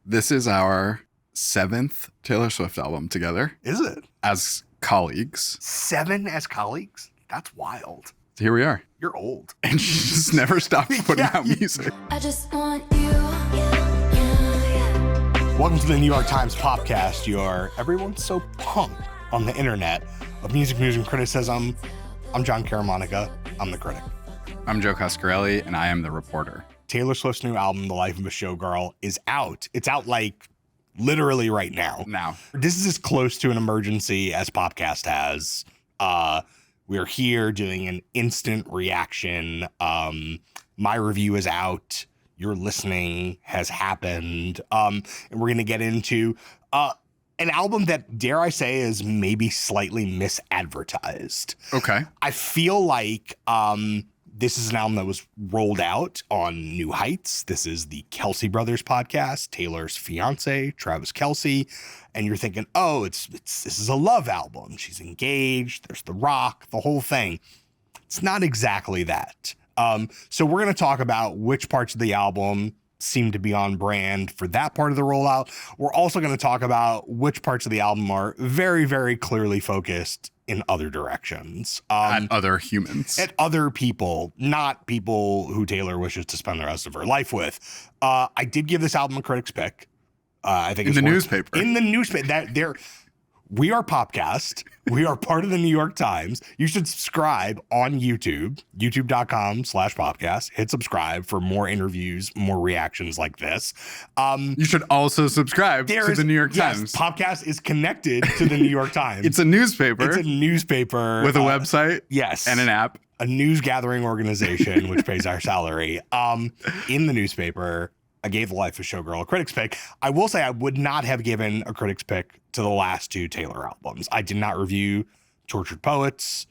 This is our 7th Taylor Swift album together. Is it? As colleagues. 7 as colleagues? That's wild. So here we are. You're old. And she just never stopped putting out music. I just want you. Welcome to the New York Times podcast, your everyone's so pumped on the internet of music news and criticism. I'm Jon Caramanica. I'm the critic. I'm Joe Coscarelli, and I am the reporter. Taylor Swift's new album, The Life of a Showgirl, is out. It's out like literally right now. This is as close to an emergency as Popcast has. We're here doing an instant reaction. My review is out. Your listening has happened. And we're going to get into an album that, dare I say, is maybe slightly misadvertised. Okay. I feel like this is an album that was rolled out on New Heights. This is the Kelce Brothers podcast, Taylor's fiancé, Travis Kelce. And you're thinking, oh, this is a love album. She's engaged. There's the rock, the whole thing. It's not exactly that. So we're going to talk about which parts of the album seem to be on brand for that part of the rollout. We're also going to talk about which parts of the album are very, very clearly focused in other directions. At other humans. At other people, not people who Taylor wishes to spend the rest of her life with. I did give this album a critic's pick. I think in the newspaper. In the newspaper. We are Popcast. We are part of the New York Times. You should subscribe on YouTube, youtube.com/Popcast. Hit subscribe for more interviews, more reactions like this. You should also subscribe to the New York Times. Yes, Popcast is connected to the New York Times. It's a newspaper. It's a newspaper. With a website. Yes. And an app. A news gathering organization, which pays our salary. In the newspaper, I gave The Life of Showgirl a critic's pick. I will say I would not have given a critic's pick to the last two Taylor albums. I did not review Tortured Poets.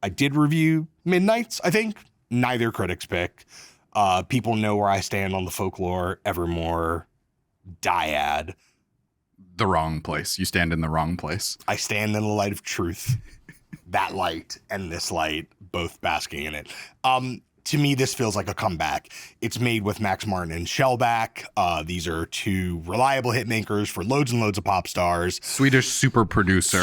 I did review Midnights, I think. Neither critic's pick. People know where I stand on the Folklore, Evermore, Dyad. The wrong place. You stand in the wrong place. I stand in the light of truth. That light and this light, both basking in it. To me, this feels like a comeback. It's made with Martin and Shellback. These are two reliable hit makers for loads and loads of pop stars. Swedish super producers.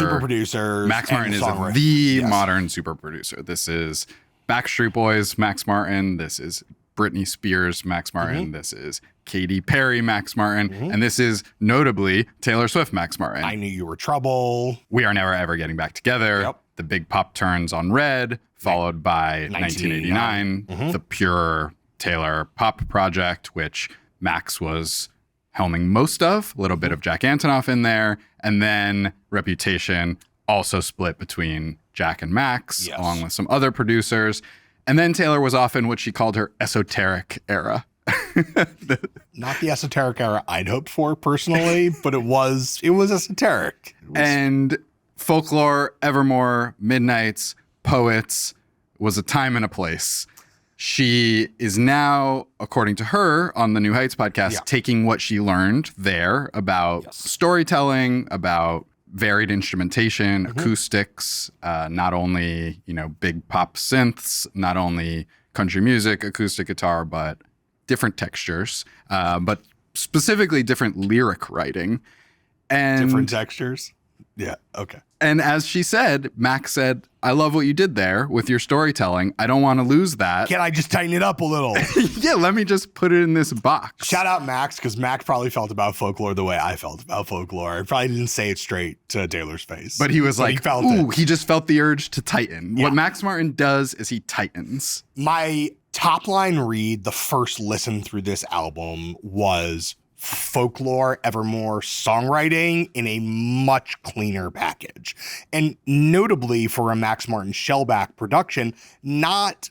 Max Martin is the modern super producer. This is Backstreet Boys, Max Martin. This is Britney Spears, Max Martin. Mm-hmm. This is Katy Perry, Max Martin. Mm-hmm. And this is notably Taylor Swift, Max Martin. I Knew You Were Trouble. We Are Never Ever Getting Back Together. Yep. The Big Pop Turns on Red, followed by 1989, mm-hmm. the pure Taylor pop project, which Max was helming most of, a little bit of Jack Antonoff in there, and then Reputation also split between Jack and Max, yes, along with some other producers. And then Taylor was off in what she called her esoteric era. Not the esoteric era I'd hoped for personally, but it was esoteric. And Folklore, Evermore, Midnights, Poets was a time and a place. She is now, according to her on the New Heights podcast, taking what she learned there about storytelling, about varied instrumentation, acoustics, not only, big pop synths, not only country music, acoustic guitar, but different textures, but specifically different lyric writing. And different textures? Yeah, okay. And as she said, Max said, I love what you did there with your storytelling. I don't want to lose that. Can I just tighten it up a little? Yeah, let me just put it in this box. Shout out Max, because Max probably felt about Folklore the way I felt about Folklore. I probably didn't say it straight to Taylor's face. But he was like, he just felt the urge to tighten. Yeah. What Max Martin does is he tightens. My top line read, the first listen through this album, was Folklore, Evermore songwriting in a much cleaner package. And notably for a Max Martin Shellback production, not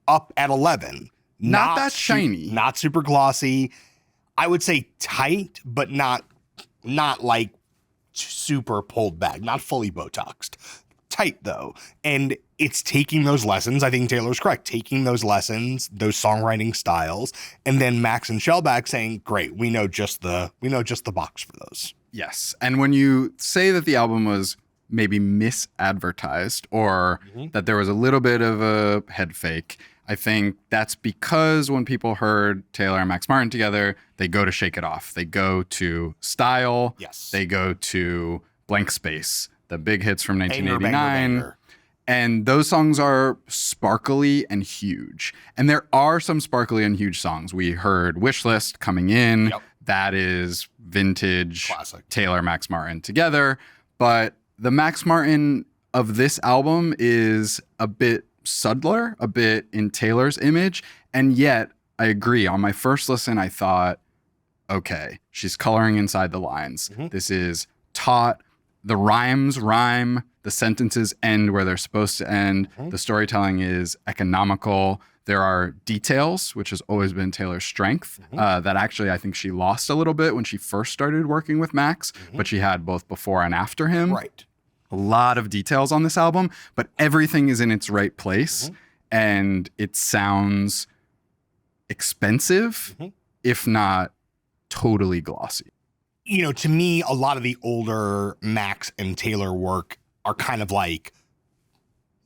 up at 11. Not that shiny. Not super glossy. I would say tight, but not like super pulled back, not fully Botoxed. Tight though. And it's taking those lessons. I think Taylor's correct. Taking those lessons, those songwriting styles, and then Max and Shellback saying, great, we know just the box for those. Yes. And when you say that the album was maybe misadvertised or that there was a little bit of a head fake, I think that's because when people heard Taylor and Max Martin together, they go to Shake It Off. They go to Style. Yes. They go to Blank Space, the big hits from 1989. Banger, banger. And those songs are sparkly and huge. And there are some sparkly and huge songs. We heard Wishlist coming in. Yep. That is vintage Classic. Taylor, Max Martin together. But the Max Martin of this album is a bit subtler, a bit in Taylor's image. And yet, I agree. On my first listen, I thought, okay, she's coloring inside the lines. Mm-hmm. This is taut. The rhymes rhyme. The sentences end where they're supposed to end. Mm-hmm. The storytelling is economical. There are details, which has always been Taylor's strength, that actually I think she lost a little bit when she first started working with Max, but she had both before and after him. Right. A lot of details on this album, but everything is in its right place, and it sounds expensive, if not totally glossy. You know, to me, a lot of the older Max and Taylor work are kind of like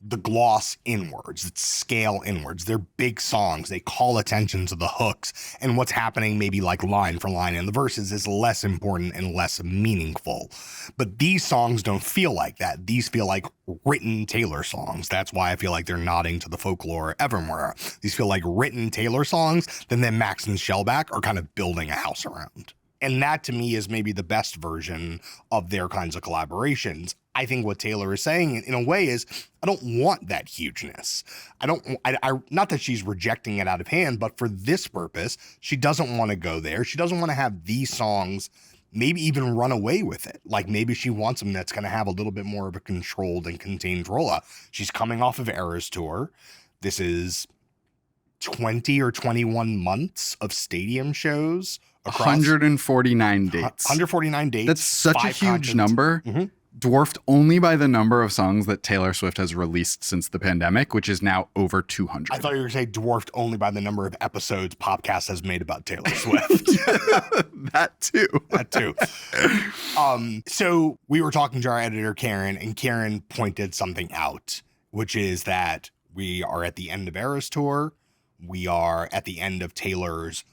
the gloss inwards. It's scale inwards. They're big songs. They call attention to the hooks, and what's happening maybe like line for line in the verses is less important and less meaningful. But these songs don't feel like that. These feel like written Taylor songs. That's why I feel like they're nodding to the folklore evermore. These feel like written Taylor songs that then Max and Shellback are kind of building a house around. And that to me is maybe the best version of their kinds of collaborations. I think what Taylor is saying in a way is, I don't want that hugeness. Not that she's rejecting it out of hand, but for this purpose, she doesn't want to go there. She doesn't want to have these songs maybe even run away with it. Like maybe she wants them that's going to have a little bit more of a controlled and contained rollout. She's coming off of Eras Tour. This is 20 or 21 months of stadium shows. 149 dates. 149 dates. That's such a huge continents. number, dwarfed only by the number of songs that Taylor Swift has released since the pandemic, which is now over 200. I thought you were going to say dwarfed only by the number of episodes Popcast has made about Taylor Swift. That too. That too. So we were talking to our editor, Karen, and Karen pointed something out, which is that we are at the end of Eras Tour. We are at the end of Taylor's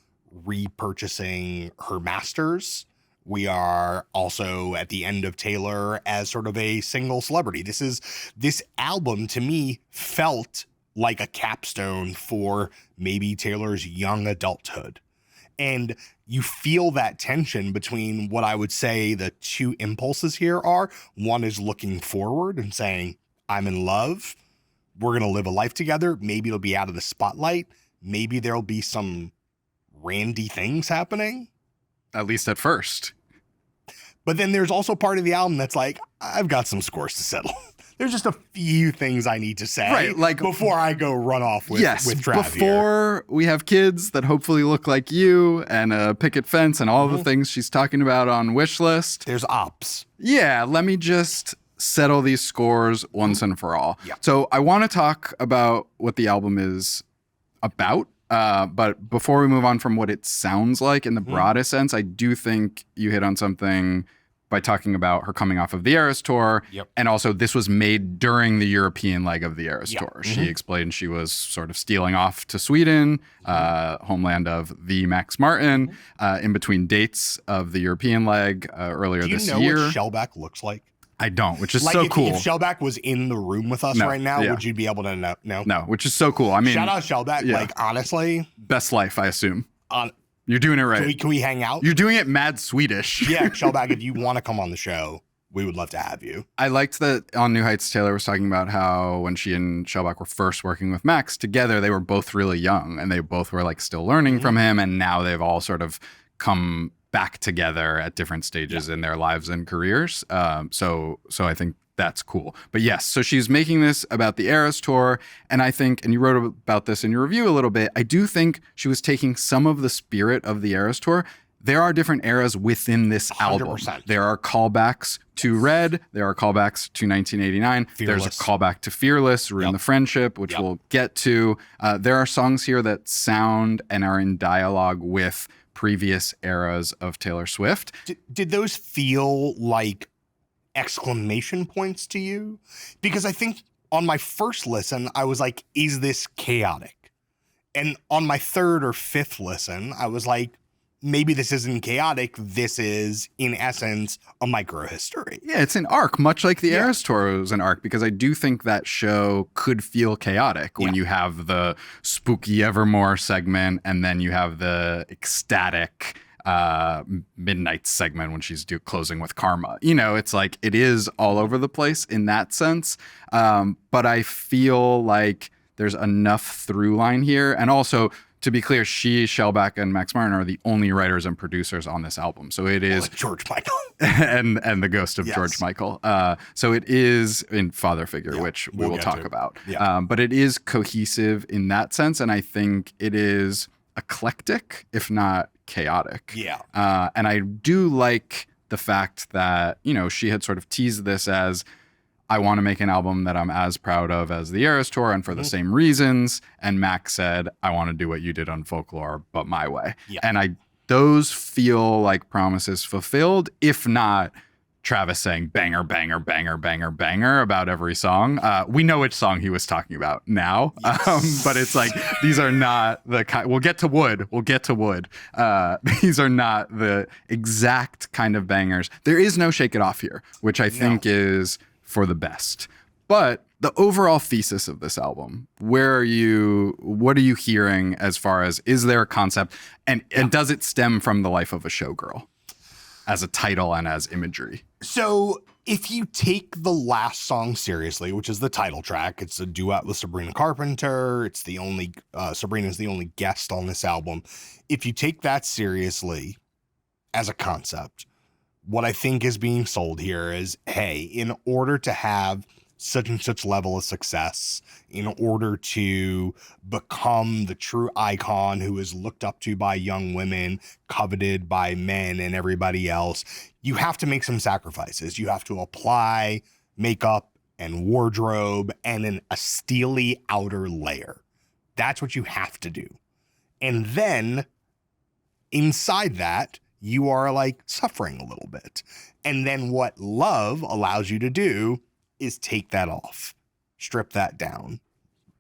repurchasing her masters. We are also at the end of Taylor as sort of a single celebrity. This album to me felt like a capstone for maybe Taylor's young adulthood. And you feel that tension between what I would say the two impulses here are. One is looking forward and saying, I'm in love. We're going to live a life together. Maybe it'll be out of the spotlight. Maybe there'll be some randy things happening. At least at first. But then there's also part of the album that's like, I've got some scores to settle. There's just a few things I need to say before I go run off with Trav before we have kids that hopefully look like you and a picket fence and all the things she's talking about on Wishlist. There's ops. Yeah, let me just settle these scores once and for all. Yeah. So I want to talk about what the album is about. But before we move on from what it sounds like in the broadest sense, I do think you hit on something by talking about her coming off of the Eras Tour. Yep. And also this was made during the European leg of the Eras Tour. She explained she was sort of stealing off to Sweden, homeland of the Max Martin, in between dates of the European leg earlier this year. Do you know what Shellback looks like? I don't, which is so cool. If Shellback was in the room with us right now, would you be able to know? No, which is so cool. I mean, shout out Shellback. Yeah. Like, honestly. Best life, I assume. You're doing it right. Can we hang out? You're doing it mad Swedish. Yeah, Shellback, if you want to come on the show, we would love to have you. I liked that on New Heights, Taylor was talking about how when she and Shellback were first working with Max together, they were both really young and they both were like still learning from him. And now they've all sort of come back together at different stages in their lives and careers. So I think that's cool. But yes, so she's making this about the Eras Tour. And I think, and you wrote about this in your review a little bit, I do think she was taking some of the spirit of the Eras Tour. There are different eras within this 100%. Album. There are callbacks to Red. There are callbacks to 1989. Fearless. There's a callback to Fearless, Ruin the Friendship, which we'll get to. There are songs here that sound and are in dialogue with previous eras of Taylor Swift. Did those feel like exclamation points to you? Because I think on my first listen, I was like, is this chaotic? And on my third or fifth listen, I was like, maybe this isn't chaotic. This is, in essence, a microhistory. Yeah, it's an arc, much like the Eras Tour was an arc, because I do think that show could feel chaotic when you have the spooky Evermore segment and then you have the ecstatic Midnight segment when she's closing with Karma. You know, it's like it is all over the place in that sense. But I feel like there's enough through line here. And also, to be clear, she, Shellback, and Max Martin are the only writers and producers on this album. So it is George Michael and the ghost of George Michael. So it is in father figure, which we will talk about. Yeah. But it is cohesive in that sense, and I think it is eclectic, if not chaotic. Yeah. And I do like the fact that, you know, she had sort of teased this as, I want to make an album that I'm as proud of as the Eras Tour, and for the same reasons. And Max said, I want to do what you did on Folklore, but my way. Yeah. And those feel like promises fulfilled, if not Travis saying banger, banger, banger, banger, banger about every song. We know which song he was talking about now, but it's like, these are not the kind, we'll get to Wood. These are not the exact kind of bangers. There is no Shake It Off here, which I think is for the best. But the overall thesis of this album, what are you hearing as far as, is there a concept and does it stem from the life of a showgirl as a title and as imagery? So if you take the last song seriously, which is the title track, it's a duet with Sabrina Carpenter. It's the only, Sabrina's the only guest on this album. If you take that seriously as a concept, what I think is being sold here is, hey, in order to have such and such level of success, in order to become the true icon who is looked up to by young women, coveted by men and everybody else, you have to make some sacrifices. You have to apply makeup and wardrobe and a steely outer layer. That's what you have to do. And then inside that, you are like suffering a little bit. And then what love allows you to do is take that off, strip that down,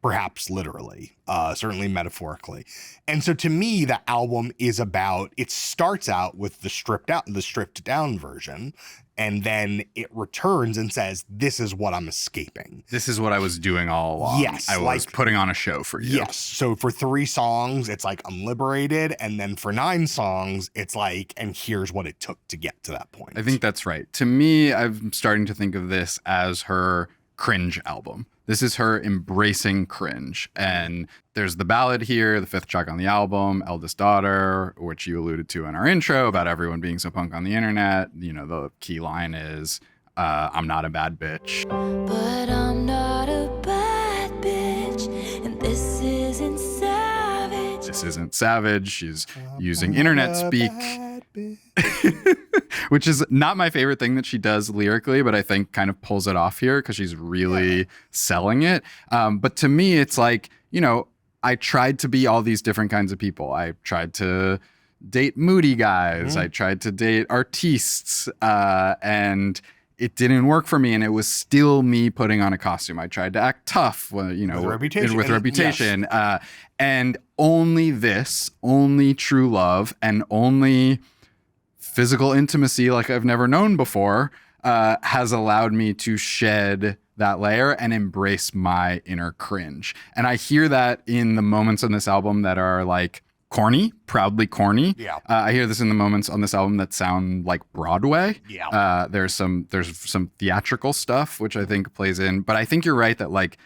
perhaps literally, certainly metaphorically. And so to me, the album is about, it starts out with the stripped down version, and then it returns and says, this is what I'm escaping. This is what I was doing all along. Yes. I was putting on a show for you. Yes. So for 3 songs, it's like, I'm liberated. And then for 9 songs, it's like, and here's what it took to get to that point. I think that's right. To me, I'm starting to think of this as her cringe album. This is her embracing cringe. And there's the ballad here, the 5th track on the album, Eldest Daughter, which you alluded to in our intro about everyone being so punk on the internet. You know, the key line is, I'm not a bad bitch. But I'm not a bad bitch, and this isn't savage. This isn't savage. She's using internet speak. Which is not my favorite thing that she does lyrically, but I think kind of pulls it off here because she's really selling it. But to me, it's like, you know, I tried to be all these different kinds of people. I tried to date moody guys. I tried to date artistes, and it didn't work for me. And it was still me putting on a costume. I tried to act tough, you know, with reputation. Yes. And only true love and only physical intimacy like I've never known before has allowed me to shed that layer and embrace my inner cringe. And I hear that in the moments on this album that are like corny, proudly corny. Yeah. I hear this in the moments on this album that sound like Broadway. Yeah. There's some theatrical stuff, which I think plays in. But I think you're right that like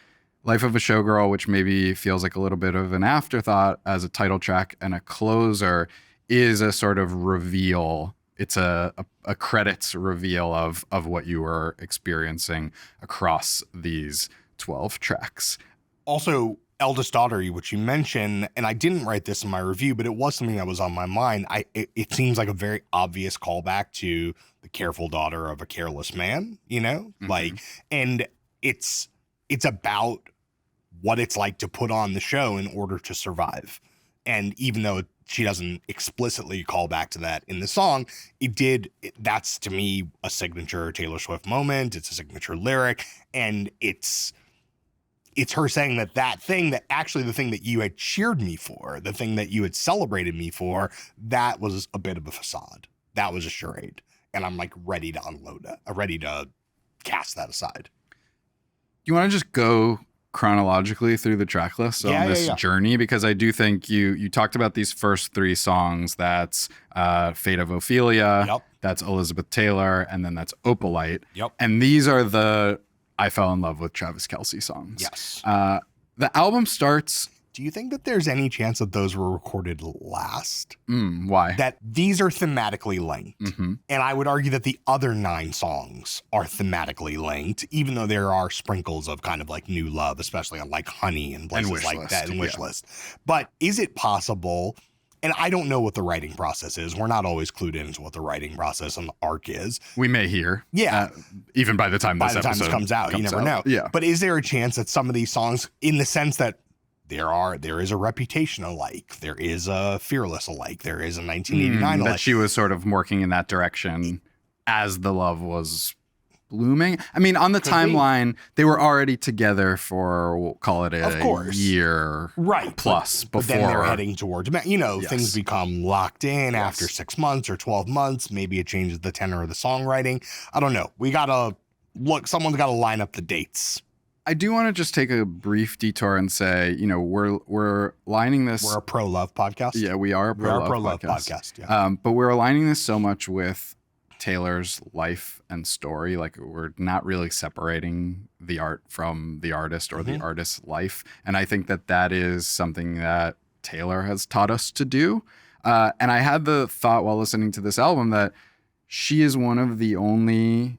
Life of a Showgirl, which maybe feels like a little bit of an afterthought as a title track and a closer, is a sort of reveal. It's a credits reveal of what you were experiencing across these 12 tracks. Also, Eldest Daughter, which you mentioned, and I didn't write this in my review, but it was something that was on my mind. It seems like a very obvious callback to the careful daughter of a careless man, you know? Mm-hmm. Like, and it's about what it's like to put on the show in order to survive. And even though she doesn't explicitly call back to that in the song, that's to me a signature Taylor Swift moment. It's a signature lyric, and it's it's her saying that thing that actually the thing that you had cheered me for, the thing that you had celebrated me for, that was a bit of a facade. That was a charade. And I'm like ready to unload it, ready to cast that aside. You want to just go chronologically through the track list on this journey? Because I do think you talked about these first 3 songs. That's Fate of Ophelia, Yep. That's Elizabeth Taylor, and then that's Opalite. Yep. And these are the I Fell in Love with Travis Kelce songs. Yes. The album starts... Do you think that there's any chance that those were recorded last? Why? That these are thematically linked. Mm-hmm. And I would argue that the other 9 songs are thematically linked, even though there are sprinkles of kind of like new love, especially on like Honey and places like that and Wishlist. But is it possible, and I don't know what the writing process is. We're not always clued into what the writing process on the arc is. We may hear. Yeah. Even by the time this episode comes out, you never know. Yeah. But is there a chance that some of these songs, in the sense that there is a Reputation alike, there is a Fearless alike, there is a 1989 alike. That she was sort of working in that direction as the love was blooming. I mean, on the timeline, they were already together for, we'll call it a year plus before. But then they're heading towards, things become locked in after 6 months or 12 months. Maybe it changes the tenor of the songwriting. I don't know. Someone's got to line up the dates. I do want to just take a brief detour and say, we're lining this. We're a pro-love podcast. Yeah, we are a pro-love podcast. Yeah. But we're aligning this so much with Taylor's life and story. Like, we're not really separating the art from the artist or the artist's life. And I think that is something that Taylor has taught us to do. And I had the thought while listening to this album that she is one of the only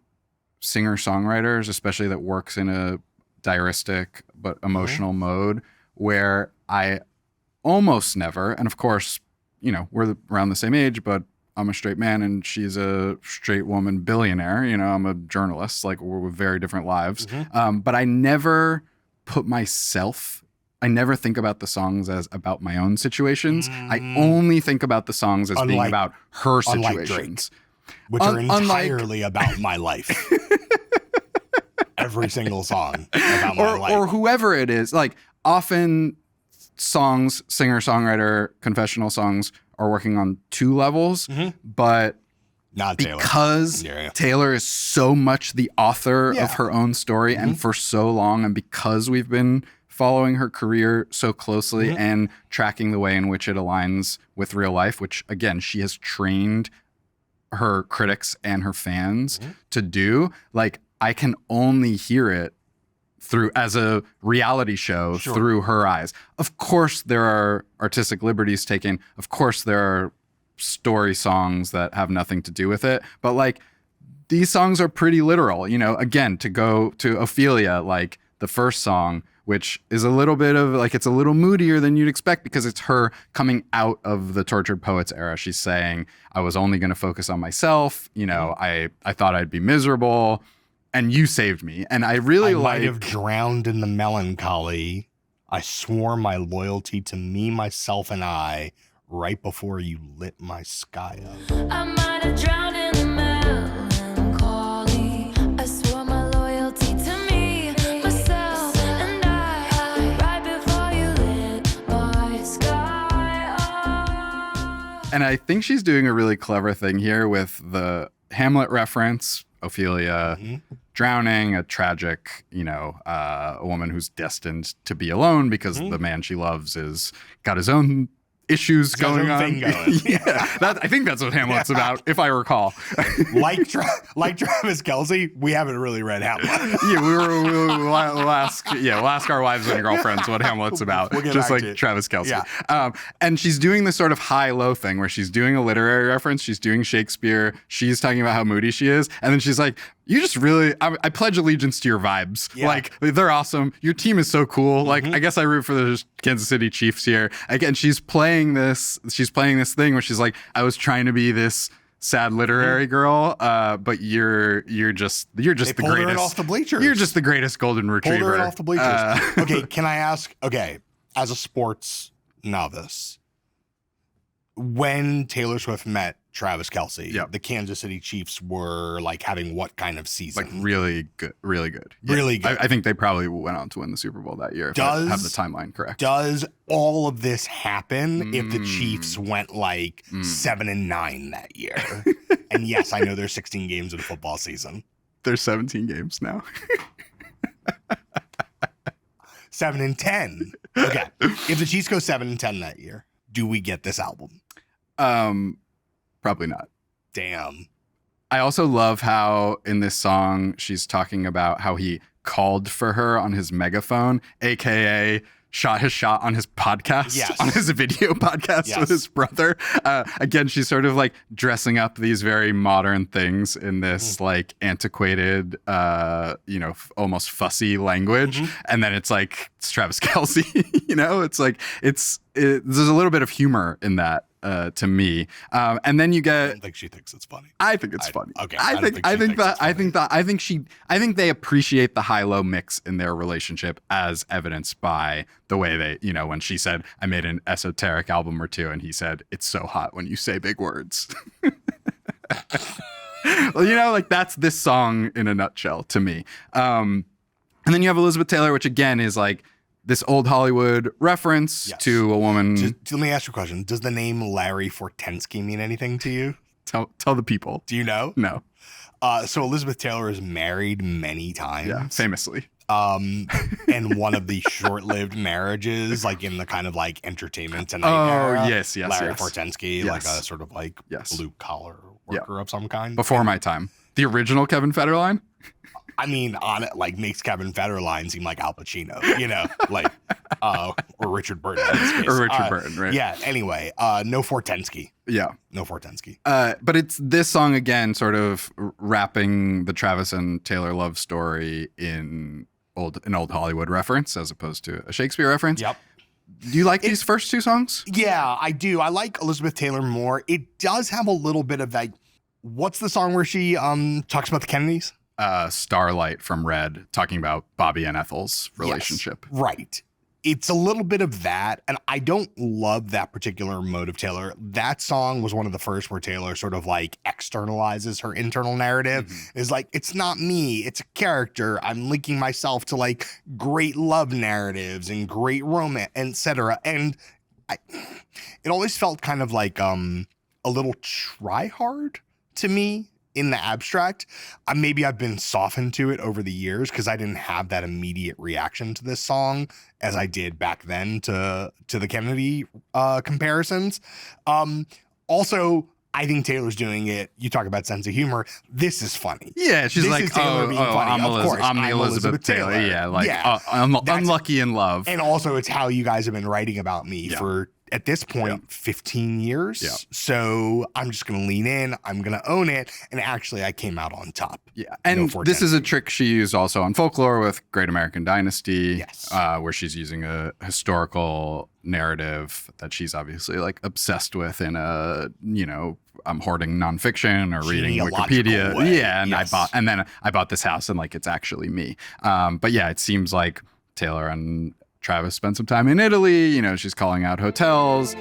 singer-songwriters, especially that works in a diaristic but emotional mode, where I almost never, and of course, we're around the same age, but I'm a straight man and she's a straight woman billionaire. I'm a journalist. Like, we're with very different lives. But I never I never think about the songs as about my own situations. I only think about the songs as being about her situations. Which are entirely about my life. Every single song about my life. Or whoever it is. Like, often songs, singer-songwriter, confessional songs are working on 2 levels, but not Taylor. Because Taylor is so much the author of her own story and for so long, and because we've been following her career so closely and tracking the way in which it aligns with real life, which, again, she has trained her critics and her fans to do, like, I can only hear it as a reality show through her eyes. Of course, there are artistic liberties taken. Of course, there are story songs that have nothing to do with it. But like, these songs are pretty literal. Again, to go to Ophelia, like the first song, which is a little bit of like, it's a little moodier than you'd expect because it's her coming out of the tortured poets era. She's saying, I was only going to focus on myself. I thought I'd be miserable. And you saved me. And I might have drowned in the melancholy. I swore my loyalty to me, myself, and I right before you lit my sky up. I might have drowned in the melancholy. I swore my loyalty to me, myself, and I right before you lit my sky up. And I think she's doing a really clever thing here with the Hamlet reference, Ophelia drowning, a tragic, a woman who's destined to be alone because the man she loves is got his own issues going on. I think that's what Hamlet's about, if I recall. like Travis Kelce, we haven't really read Hamlet. we'll ask our wives and girlfriends what Hamlet's about, just like Travis Kelce. And she's doing this sort of high-low thing where she's doing a literary reference, she's doing Shakespeare, she's talking about how moody she is, and then she's like, you just really, I pledge allegiance to your vibes. Yeah. Like, they're awesome. Your team is so cool. Like, I guess I root for the Kansas City Chiefs here. Again, she's playing this thing where she's like, I was trying to be this sad literary girl, but you're just the greatest. Her off the bleachers. You're just the greatest golden retriever. Pulled her off the bleachers. Okay, can I ask, as a sports novice, when Taylor Swift met Travis Kelce. Yep. The Kansas City Chiefs were like having what kind of season? Like really good. Really good. Really good. I think they probably went on to win the Super Bowl that year if I have the timeline correct. Does all of this happen if the Chiefs went like 7-9 that year? And yes, I know there's 16 games in a football season. There's 17 games now. 7-10. Okay. If the Chiefs go 7-10 that year, do we get this album? Probably not. Damn. I also love how in this song she's talking about how he called for her on his megaphone, aka shot his shot on his podcast, Yes. on his video podcast Yes. with his brother. Again, she's sort of like dressing up these very modern things in this like antiquated, almost fussy language. And then it's like it's Travis Kelce, it's like there's a little bit of humor in that. To me, and then you I get. don't think she thinks it's funny. I think it's funny. Okay. I think they appreciate the high-low mix in their relationship, as evidenced by the way they, when she said, "I made an esoteric album or two," and he said, "It's so hot when you say big words." Well, like that's this song in a nutshell to me. And then you have Elizabeth Taylor, which again is like this old Hollywood reference to a woman. Let me ask you a question. Does the name Larry Fortensky mean anything to you? Tell the people. Do you know? No. So Elizabeth Taylor is married many times. Yeah, famously. And one of the short-lived marriages, like in the kind of like Entertainment Tonight era. Yes. Larry Fortensky, like Yes. a sort of like Yes. blue-collar worker of some kind. Before my time. The original Kevin Federline? I mean, on it, like makes Kevin Federline seem like Al Pacino, like, or Richard Burton in this case. Or Richard Burton, right? Yeah. Anyway, no Fortensky. Yeah. No Fortensky. But it's this song again, sort of wrapping the Travis and Taylor love story in an old Hollywood reference as opposed to a Shakespeare reference. Yep. Do you like these first two songs? Yeah, I do. I like Elizabeth Taylor more. It does have a little bit of like, what's the song where she talks about the Kennedys? Starlight from Red, talking about Bobby and Ethel's relationship. Yes, right. It's a little bit of that, and I don't love that particular mode of Taylor. That song was one of the first where Taylor sort of like externalizes her internal narrative. Is like, it's not me, it's a character. I'm linking myself to like great love narratives and great romance, etc. And it always felt kind of like a little try hard to me. In the abstract, maybe I've been softened to it over the years because I didn't have that immediate reaction to this song as I did back then to the Kennedy comparisons. Also, I think Taylor's doing it. You talk about sense of humor. This is funny. Yeah, she's This like, is Taylor being funny. Of course, I'm the Elizabeth Taylor. Yeah, like unlucky in love. And also, it's how you guys have been writing about me for, at this point, 15 years. Yeah. So I'm just going to lean in. I'm going to own it. And actually, I came out on top. Yeah. And this is a trick she used also on Folklore with Great American Dynasty. Yes. Where she's using a historical narrative that she's obviously like obsessed with in I'm hoarding nonfiction or reading Wikipedia. Way. Yeah. And I bought this house and like it's actually me. But yeah, it seems like Taylor and Travis spent some time in Italy. She's calling out hotels.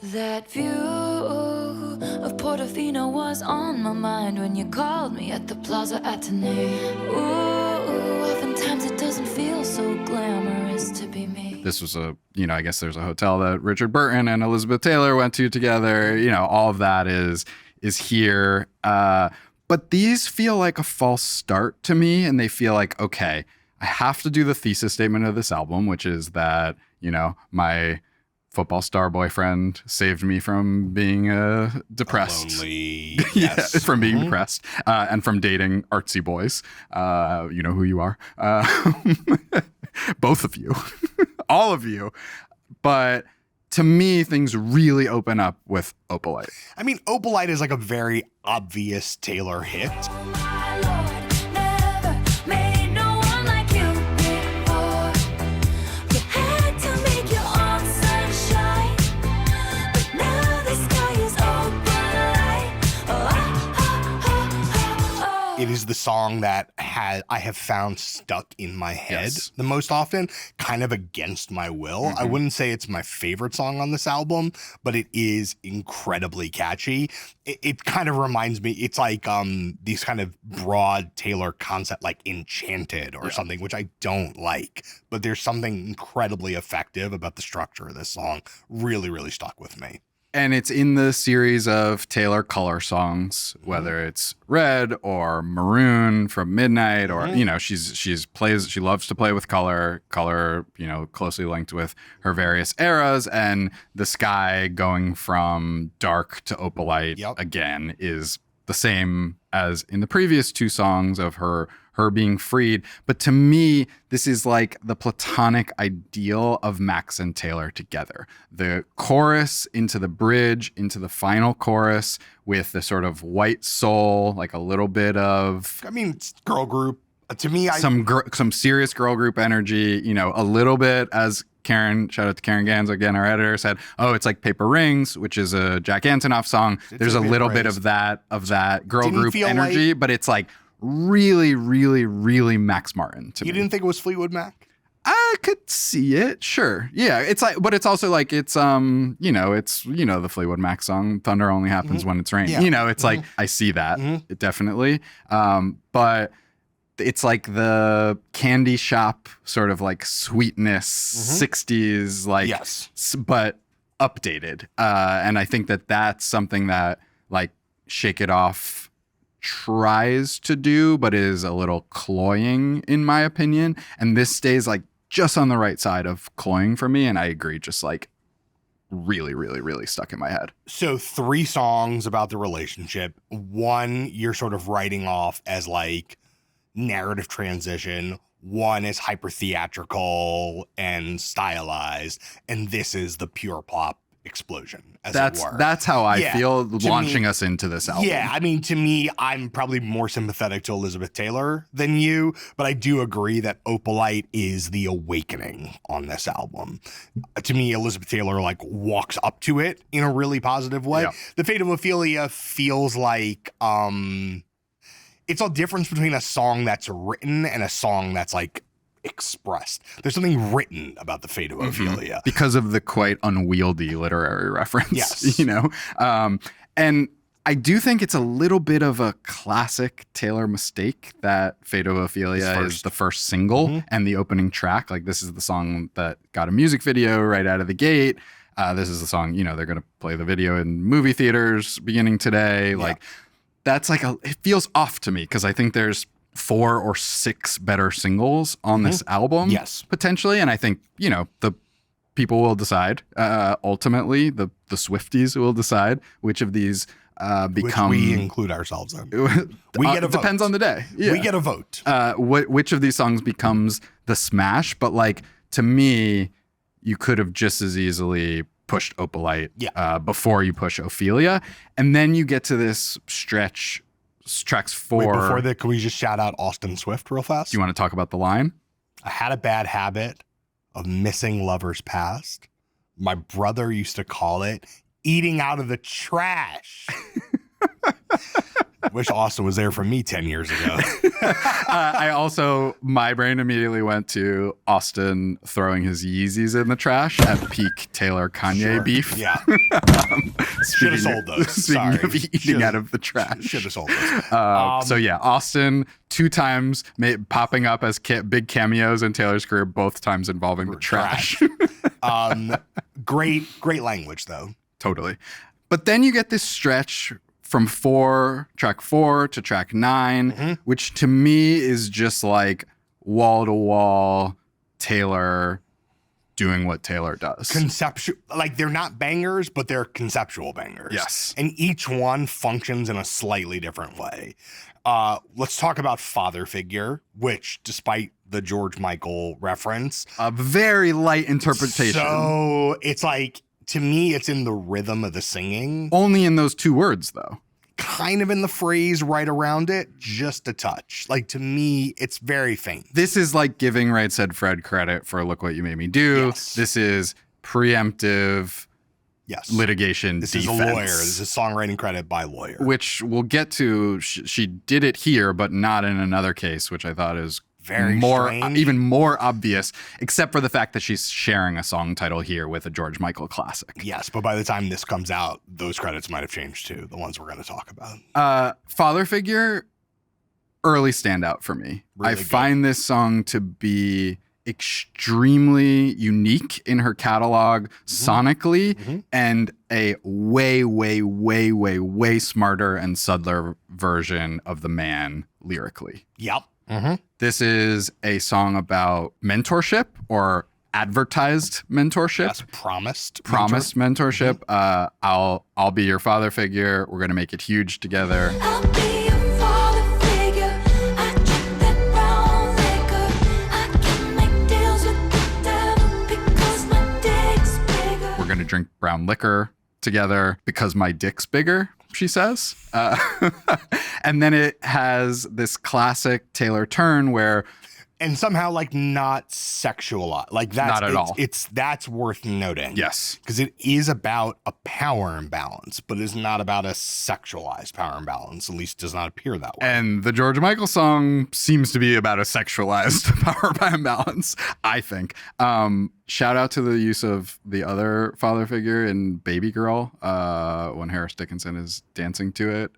That view of Portofino was on my mind when you called me at the Plaza Atene. Ooh, oftentimes it doesn't feel so glamorous to be me. This was I guess there's a hotel that Richard Burton and Elizabeth Taylor went to together. All of that is here. But these feel like a false start to me, and they feel like, okay, I have to do the thesis statement of this album, which is that, my football star boyfriend saved me from being depressed. Lonely. Yes. Yeah, from being depressed and from dating artsy boys. You know who you are. Both of you. All of you. But to me, things really open up with Opalite. I mean, Opalite is like a very obvious Taylor hit. My Lord, never made no one like you before. You had to make your own sunshine, but now the sky is Opalite. It is the song that I have found stuck in my head the most often, kind of against my will. I wouldn't say it's my favorite song on this album, but it is incredibly catchy. It kind of reminds me, it's like these kind of broad Taylor concept, like Enchanted or something, which I don't like. But there's something incredibly effective about the structure of this song. Really, really stuck with me. And it's in the series of Taylor color songs, whether it's Red or Maroon from Midnight, or she loves to play with color, closely linked with her various eras. And the sky going from dark to opalite again is the same as in the previous two songs of her being freed. But to me, this is like the platonic ideal of Max and Taylor together. The chorus into the bridge, into the final chorus with the sort of white soul, like a little bit of... I mean, it's girl group. To me, some serious girl group energy, a little bit, as Karen, shout out to Karen Gans, again, our editor, said, it's like Paper Rings, which is a Jack Antonoff song. There's a little bit of that girl group energy, but it's like really, really, really Max Martin to me. You didn't think it was Fleetwood Mac? I could see it, sure. Yeah, it's like, but it's also like it's the Fleetwood Mac song, Thunder Only Happens When It's Raining. Yeah. It's like I see that, it definitely. But it's like the candy shop sort of like sweetness, 60s, like, but updated. And I think that that's something that like Shake It Off tries to do, but is a little cloying in my opinion. And this stays like just on the right side of cloying for me. And I agree, just like really, really, really stuck in my head. So 3 songs about the relationship. One you're sort of writing off as like narrative transition. One is hyper theatrical and stylized. And this is the pure pop explosion, as it were. That's how I feel launching us into this album. Yeah, I mean, to me, I'm probably more sympathetic to Elizabeth Taylor than you, but I do agree that Opalite is the awakening on this album. To me, Elizabeth Taylor like walks up to it in a really positive way. Yeah. The Fate of Ophelia feels like it's a difference between a song that's written and a song that's like expressed. There's something written about the Fate of Ophelia because of the quite unwieldy literary reference. Yes, and I do think it's a little bit of a classic Taylor mistake that Fate of Ophelia is the first single and the opening track. Like this is the song that got a music video right out of the gate. This is the song, they're going to play the video in movie theaters beginning today. Like that's like it feels off to me because I think there's 4 or 6 better singles on this album, potentially. And I think, the people will decide, ultimately, the Swifties will decide which of these become... Which we include ourselves in. We get a vote. Depends on the day. Yeah. We get a vote. Which of these songs becomes the smash, but like, to me, you could have just as easily pushed Opalite before you push Ophelia. And then you get to this stretch... Tracks 4. Wait, before that, can we just shout out Austin Swift real fast? Do you want to talk about the line? I had a bad habit of missing lovers past. My brother used to call it eating out of the trash. Wish Austin was there for me 10 years ago. My brain immediately went to Austin throwing his Yeezys in the trash at peak Taylor Kanye beef. Yeah. Should have sold those. Speaking of eating out of the trash. Should have sold those. So yeah, Austin 2 times popping up as big cameos in Taylor's career, both times involving the trash. Great language though. Totally. But then you get this stretch from track 4 to track 9, which to me is just like wall to wall Taylor doing what Taylor does. Conceptual, like they're not bangers, but they're conceptual bangers. Yes. And each one functions in a slightly different way. Let's talk about Father Figure, which despite the George Michael reference, a very light interpretation. So it's like, to me, it's in the rhythm of the singing. Only in those 2 words, though. Kind of in the phrase right around it, just a touch. Like, to me, it's very faint. This is like giving Right Said Fred credit for Look What You Made Me Do. Yes. This is preemptive, litigation This defense. is a lawyer. This is songwriting credit by lawyer. Which we'll get to. She did it here, but not in another case, which I thought is even more obvious, except for the fact that she's sharing a song title here with a George Michael classic. Yes, but by the time this comes out, those credits might have changed too, the ones we're going to talk about. Father figure, early standout for me. Really I find this song to be extremely unique in her catalog sonically, and a way, way, way, way, way smarter and subtler version of The Man lyrically. Yep. This is a song about mentorship or advertised mentorship. Yes, promised mentorship. I'll be your father figure. We're gonna make it huge together. I'll be your father figure. I drink that brown liquor. I can make deals with the devil because my dick's bigger. We're gonna drink brown liquor together because my dick's bigger, she says. And then it has this classic Taylor turn where, and somehow like not sexualized, like that's not at all. That's worth noting. Yes, because it is about a power imbalance, but it's not about a sexualized power imbalance. At least does not appear that way. And the George Michael song seems to be about a sexualized power imbalance, I think. Shout out to the use of the other father figure in Baby Girl when Harris Dickinson is dancing to it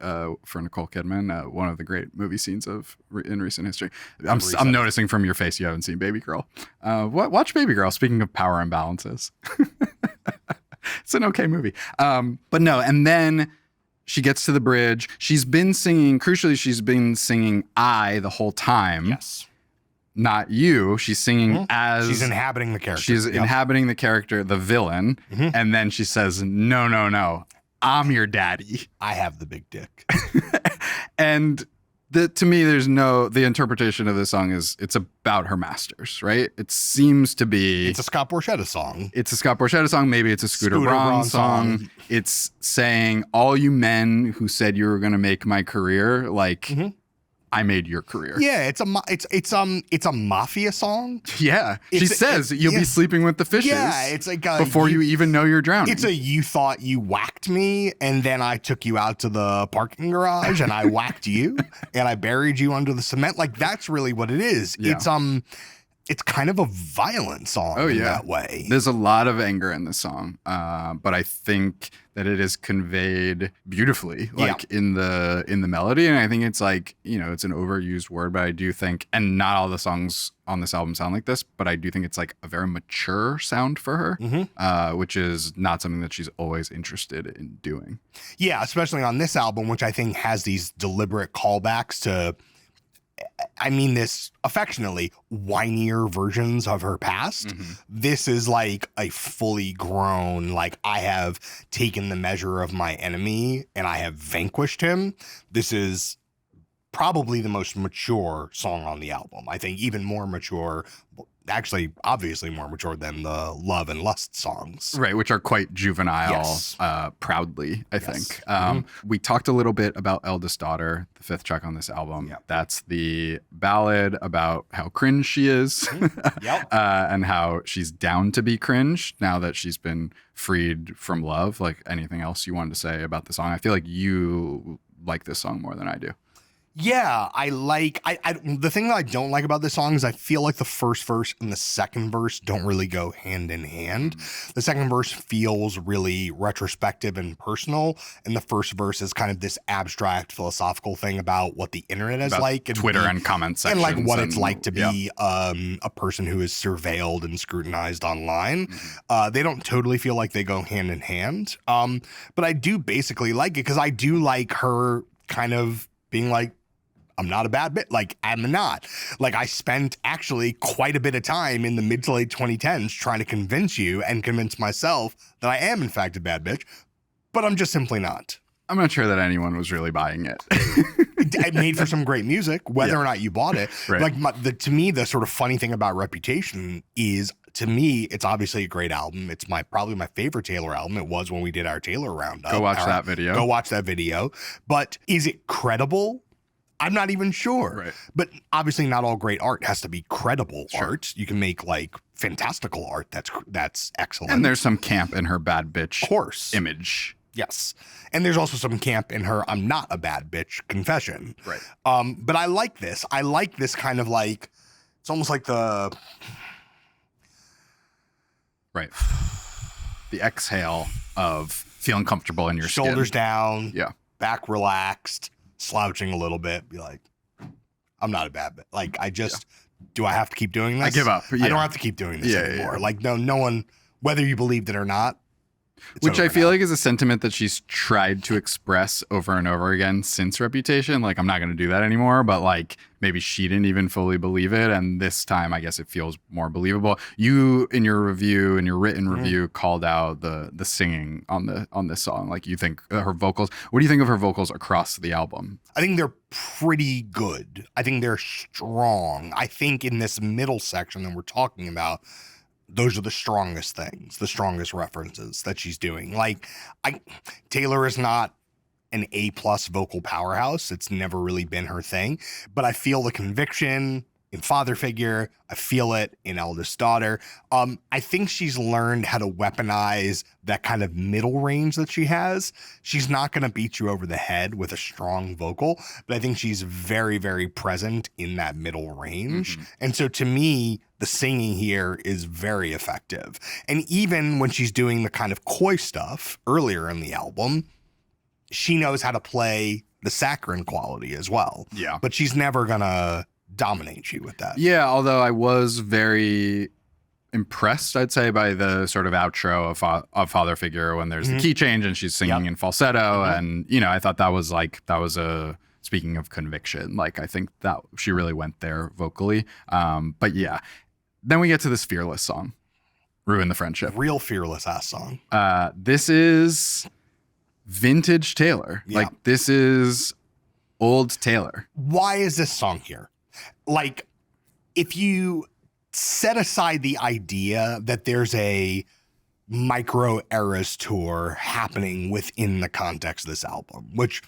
for Nicole Kidman. One of the great movie scenes in recent history. I'm noticing from your face you haven't seen Baby Girl. Watch Baby Girl. Speaking of power imbalances, it's an okay movie. But no, and then she gets to the bridge. She's been singing I the whole time. Yes. Not you. She's singing as... She's inhabiting the character. She's inhabiting the character, the villain. And then she says, no. I'm your daddy. I have the big dick. And to me, the interpretation of this song is it's about her masters, right? It seems to be... It's a Scott Borchetta song. Maybe it's a Scooter Braun song. It's saying, all you men who said you were going to make my career, like... I made your career. Yeah, it's a mafia song. Yeah, she says you'll be sleeping with the fishes. Yeah, it's like before you even know you're drowning. It's you thought you whacked me, and then I took you out to the parking garage, and I whacked you, and I buried you under the cement. Like that's really what it is. Yeah. It's kind of a violent song in that way. There's a lot of anger in the song, but I think that it is conveyed beautifully, in the melody. And I think it's like, it's an overused word, but I do think, and not all the songs on this album sound like this, but I do think it's like a very mature sound for her, which is not something that she's always interested in doing. Yeah, especially on this album, which I think has these deliberate callbacks to, I mean this affectionately, whinier versions of her past. This is like a fully grown, like I have taken the measure of my enemy and I have vanquished him. This is probably the most mature song on the album. I think even more mature, actually obviously more mature than the Love and Lust songs. Right, which are quite juvenile, proudly, I think. We talked a little bit about Eldest Daughter, the fifth track on this album. That's the ballad about how cringe she is and how she's down to be cringe now that she's been freed from love. Like anything else you wanted to say about the song? I feel like you like this song more than I do. Yeah, I the thing that I don't like about this song is I feel like the first verse and the second verse don't really go hand in hand. The second verse feels really retrospective and personal, and the first verse is kind of this abstract philosophical thing about what the internet is like, and Twitter and comment sections, and like what it's like to be a person who is surveilled and scrutinized online. They don't totally feel like they go hand in hand, but I do basically like it because I do like her kind of being like, I'm not a bad bitch. Like, I'm not. Like, I spent actually quite a bit of time in the mid to late 2010s trying to convince you and convince myself that I am, in fact, a bad bitch, but I'm just simply not. I'm not sure that anyone was really buying it. It made for some great music, whether or not you bought it. Right. Like, to me, the sort of funny thing about Reputation is, to me, it's obviously a great album. It's probably my favorite Taylor album. It was when we did our Taylor roundup. Go watch that video. Go watch that video. But is it credible? I'm not even sure. Right. But obviously not all great art has to be credible art. You can make like fantastical art that's excellent. And there's some camp in her bad bitch course. image. Yes. And there's also some camp in her I'm not a bad bitch confession. Right. But I like this. I like this kind of like, it's almost like the... Right. The exhale of feeling comfortable in your shoulders skin. down, Yeah. back relaxed, slouching a little bit, be like, I'm not a bad bitch. Like, I just, do I have to keep doing this? I give up. I don't have to keep doing this anymore. Like, no one, whether you believed it or not. Which I feel like is a sentiment that she's tried to express over and over again since Reputation. Like, I'm not going to do that anymore, but like maybe she didn't even fully believe it. And this time, I guess it feels more believable. You, in your review, in your written review, called out the singing on this song. Like, you think her vocals, what do you think of her vocals across the album? I think they're pretty good. I think they're strong. I think in this middle section that we're talking about, those are the strongest things, the strongest references that she's doing. Like, Taylor is not an A+ vocal powerhouse. It's never really been her thing. But I feel the conviction in Father Figure. I feel it in Eldest Daughter. I think she's learned how to weaponize that kind of middle range that she has. She's not going to beat you over the head with a strong vocal, but I think she's very, very present in that middle range. And so to me, the singing here is very effective. And even when she's doing the kind of coy stuff earlier in the album, she knows how to play the saccharine quality as well. Yeah. But she's never going to dominate you with that. Yeah, although I was very impressed, I'd say, by the sort of outro of Father Figure when there's the key change and she's singing in falsetto. And, you know, I thought that was a, speaking of conviction, like, I think that she really went there vocally. But yeah, then we get to this Fearless song, Ruin the Friendship. Real fearless ass song. This is vintage Taylor. Yeah. Like, this is old Taylor. Why is this song here? Like, if you set aside the idea that there's a micro eras tour happening within the context of this album, which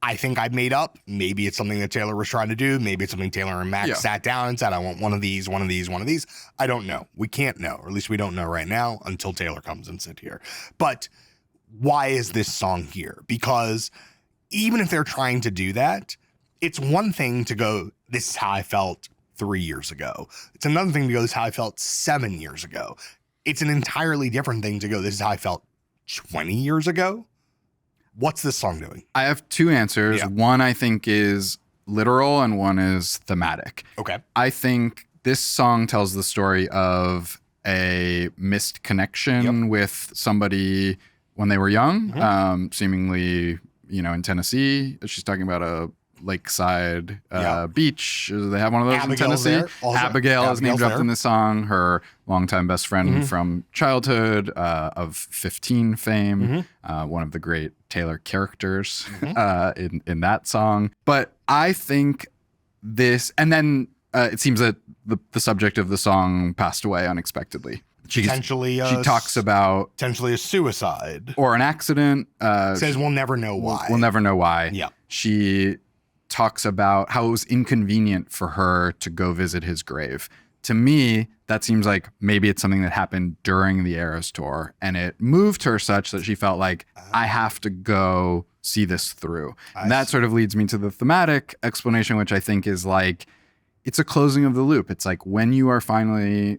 I think I made up. Maybe it's something that Taylor was trying to do. Maybe it's something Taylor and Max sat down and said, I want one of these, one of these, one of these. I don't know. We can't know, or at least we don't know right now until Taylor comes and sit here. But why is this song here? Because even if they're trying to do that, it's one thing to go, this is how I felt 3 years ago. It's another thing to go, this is how I felt 7 years ago. It's an entirely different thing to go, this is how I felt 20 years ago. What's this song doing? I have two answers. Yeah. One I think is literal and one is thematic. Okay. I think this song tells the story of a missed connection with somebody when they were young, seemingly, you know, in Tennessee. She's talking about a lakeside beach. They have one of those Abigail's in Tennessee. Abigail is named dropped in the song. Her longtime best friend from childhood, of 15 fame, one of the great Taylor characters in that song. But I think this, and then it seems that the subject of the song passed away unexpectedly. She talks about potentially a suicide or an accident. Says we'll never know why. We'll never know why. Yeah. She talks about how it was inconvenient for her to go visit his grave. To me, that seems like maybe it's something that happened during the Eras tour, and it moved her such that she felt like, I have to go see this through. And that sort of leads me to the thematic explanation, which I think is like, it's a closing of the loop. It's like when you are finally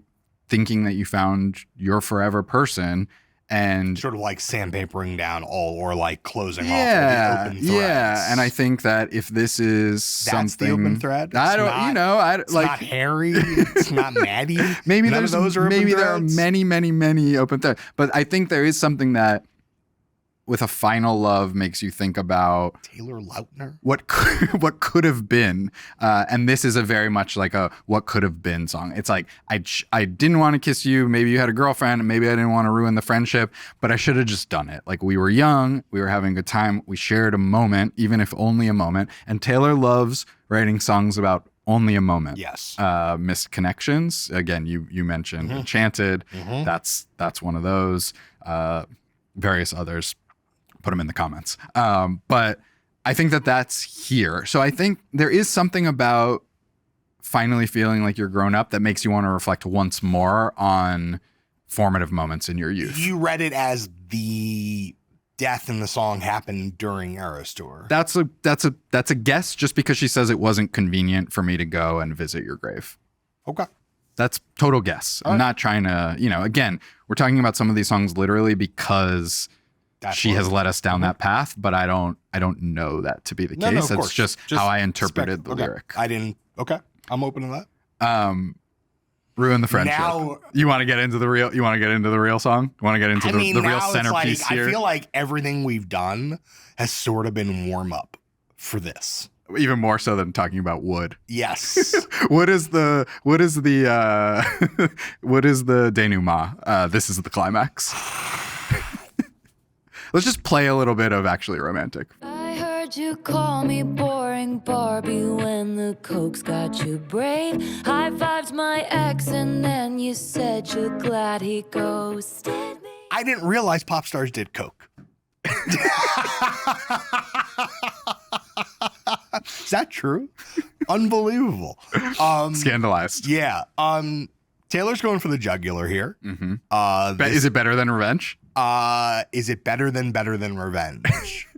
thinking that you found your forever person, and sort of like sandpapering down all, or like closing off the open threads. Yeah, and I think that if this is that's the open thread. I don't, not, you know, it's like not Harry, it's not Maddie. Maybe None of those are maybe open there are threads. many open threads, but I think there is something that, with a final love, makes you think about Taylor Lautner, what could have been, and this is a very much like a what could have been song. It's like I didn't want to kiss you. Maybe you had a girlfriend, and maybe I didn't want to ruin the friendship, but I should have just done it. Like, we were young, we were having a good time, we shared a moment, even if only a moment. And Taylor loves writing songs about only a moment. Yes. Missed connections. Again, you mentioned Enchanted. That's one of those. Various others. Put them in the comments. But I think that that's here. So I think there is something about finally feeling like you're grown up that makes you want to reflect once more on formative moments in your youth. You read it as the death in the song happened during Eras Tour. That's a guess, just because she says it wasn't convenient for me to go and visit your grave. Okay. That's total guess. I'm not trying to, again, we're talking about some of these songs literally because she has led us down that path, but I don't know that to be the case. No, of That's course. just how I interpreted the lyric. Okay. I'm open to that. Ruin the friendship. Now, you want to get into the real song? You want to get into the real centerpiece here? I feel like everything we've done has sort of been warm up for this. Even more so than talking about wood. Yes. What is the denouement? This is the climax. Let's just play a little bit of Actually Romantic. I heard you call me boring Barbie when the coke's got you brave. High fived my ex and then you said you're glad he ghosted me. I didn't realize pop stars did coke. Is that true? Unbelievable. Scandalized. Yeah. Taylor's going for the jugular here. Mm-hmm. Is it better than Revenge? Is it better than Revenge?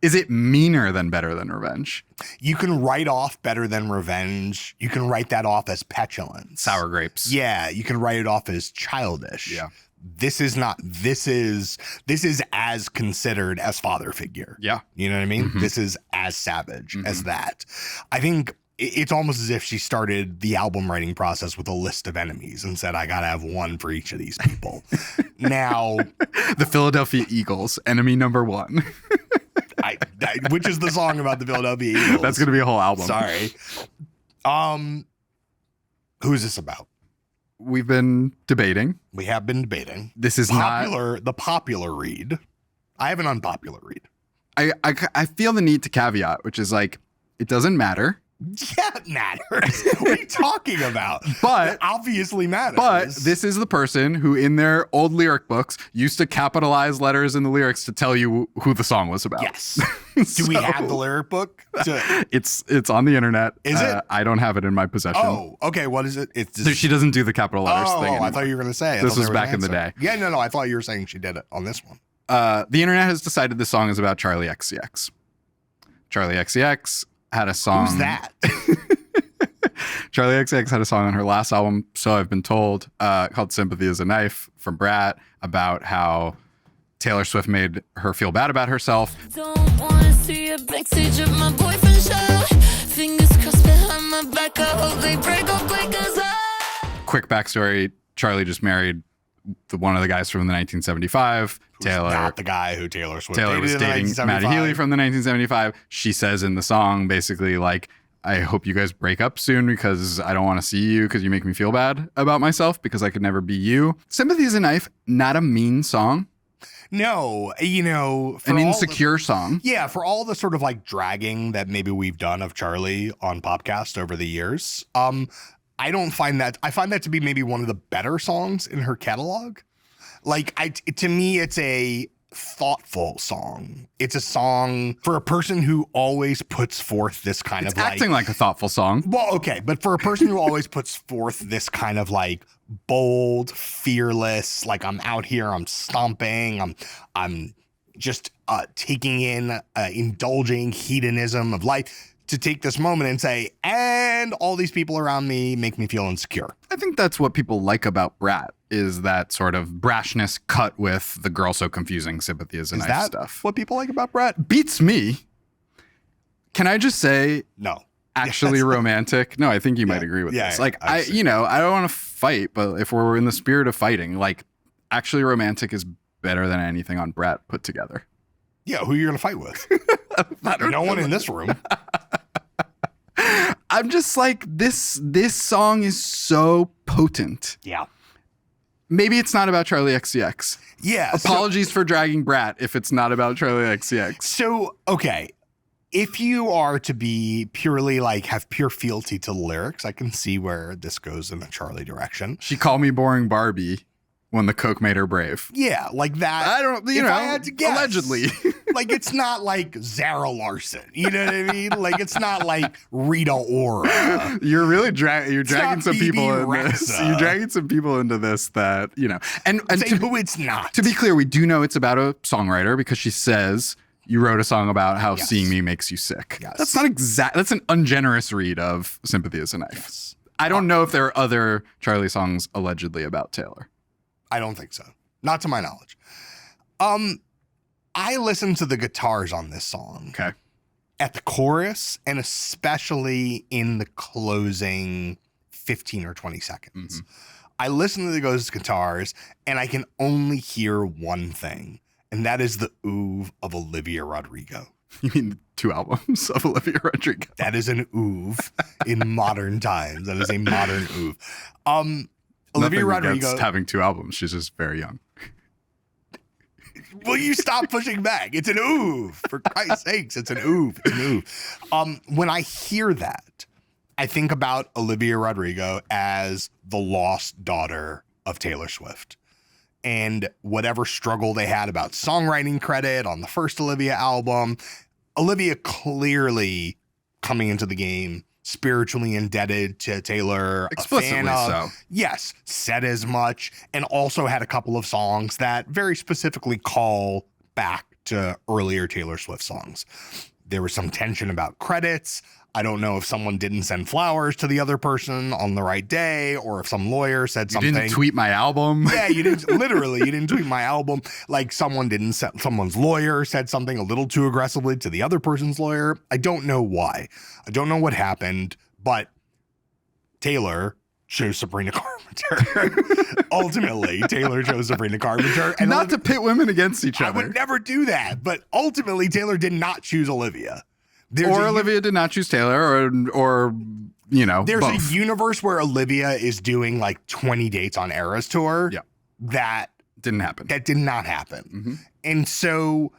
Is it meaner than Better Than Revenge? You can write off Better Than Revenge. You can write that off as petulance. Sour grapes. Yeah. You can write it off as childish. Yeah. This is not. This is as considered as father figure. Yeah. You know what I mean? Mm-hmm. This is as savage as that. I think it's almost as if she started the album writing process with a list of enemies and said, I got to have one for each of these people. Now, the Philadelphia Eagles, enemy number one. Which is the song about the Philadelphia Eagles. That's going to be a whole album. Sorry. Who's this about? We've been debating. We have been debating. This is the popular read. I have an unpopular read. I feel the need to caveat, which is like, it doesn't matter. Yeah, it matters. What are you talking about? But it obviously matters. But this is the person who, in their old lyric books, used to capitalize letters in the lyrics to tell you who the song was about. Yes. Do we have the lyric book? It's on the internet. Is it? I don't have it in my possession. Oh, okay. What is it? It's so she doesn't do the capital letters thing anymore. I thought you were going to say. This was back in the day. Yeah, no. I thought you were saying she did it on this one. The internet has decided this song is about Charli XCX. Charli XCX had a song. Who's that? Charli XCX had a song on her last album, So I've Been Told, called Sympathy is a Knife from Brat, about how Taylor Swift made her feel bad about herself. Don't wanna see a backstage of my boyfriend's show. Fingers crossed behind my back. I hope they break up quick as Quick backstory, Charli just married one of the guys from the 1975. Taylor, not the guy who Taylor Swift Taylor was dating Maddie Healy from the 1975. She says in the song, basically, like, I hope you guys break up soon because I don't want to see you because you make me feel bad about myself because I could never be you. Sympathy is a Knife, not a mean song. No, an insecure song. Yeah, for all the sort of like dragging that maybe we've done of Charli on podcast over the years, I don't find that. I find that to be maybe one of the better songs in her catalog. Like, to me, it's a thoughtful song. It's a song for a person who always puts forth this kind of acting like a thoughtful song. Well, okay, but for a person who always puts forth this kind of like bold, fearless, like I'm out here, I'm stomping, I'm just taking in, indulging hedonism of life, to take this moment and say, and all these people around me make me feel insecure. I think that's what people like about Brat, is that sort of brashness cut with the girl so confusing, sympathy is a knife stuff. What people like about Brat? Beats me. Can I just say, no. Actually romantic? No, I think you might agree with this. Like, I don't want to fight, but if we're in the spirit of fighting, like, Actually Romantic is better than anything on Brat put together. Yeah, who are you going to fight with? No one in this room. I'm just like, this song is so potent. Yeah. Maybe it's not about Charli XCX. Yeah. Apologies for dragging Brat if it's not about Charli XCX. So, okay. If you are to be purely like have pure fealty to the lyrics, I can see where this goes in the Charli direction. She called me boring Barbie when the coke made her brave. Yeah, like that. I don't, you if know, I had to guess, allegedly. like, it's not like Zara Larson. You know what I mean? Like, it's not like Rita Ora. You're really dragging some BB people in this. Rexa. You're dragging some people into this that, you know. And Say who it's not. to be clear, we do know it's about a songwriter because she says you wrote a song about how seeing me makes you sick. Yes. That's not exact. That's an ungenerous read of Sympathy is a Knife. Yes. I don't know if there are other Charli songs allegedly about Taylor. I don't think so. Not to my knowledge. I listened to the guitars on this song. Okay. At the chorus, and especially in the closing 15 or 20 seconds. Mm-hmm. I listen to those guitars, and I can only hear one thing, and that is the oove of Olivia Rodrigo. You mean the 2 albums of Olivia Rodrigo? That is an oove in modern times. That is a modern oove. Olivia Nothing Rodrigo. against having 2 albums. She's just very young. Will you stop pushing back? It's an oove. For Christ's sakes, it's an oove. It's an oove. When I hear that, I think about Olivia Rodrigo as the lost daughter of Taylor Swift. And whatever struggle they had about songwriting credit on the first Olivia album, Olivia clearly coming into the game spiritually indebted to Taylor, Explicitly a fan of, so. Yes, said as much, and also had a couple of songs that very specifically call back to earlier Taylor Swift songs. There was some tension about credits. I don't know if someone didn't send flowers to the other person on the right day, or if some lawyer said You something. didn't tweet my album. Yeah, you didn't. Literally, you didn't tweet my album. Like someone's lawyer said something a little too aggressively to the other person's lawyer. I don't know why. I don't know what happened, but Taylor chose Sabrina Carpenter. Ultimately, Taylor chose Sabrina Carpenter. And Not to pit women against each I other. would never do that. But ultimately, Taylor did not choose Olivia. Olivia did not choose Taylor, or you know, there's both. a universe where Olivia is doing like 20 dates on Eras Tour. Yeah. That didn't happen. That did not happen. Mm-hmm. And so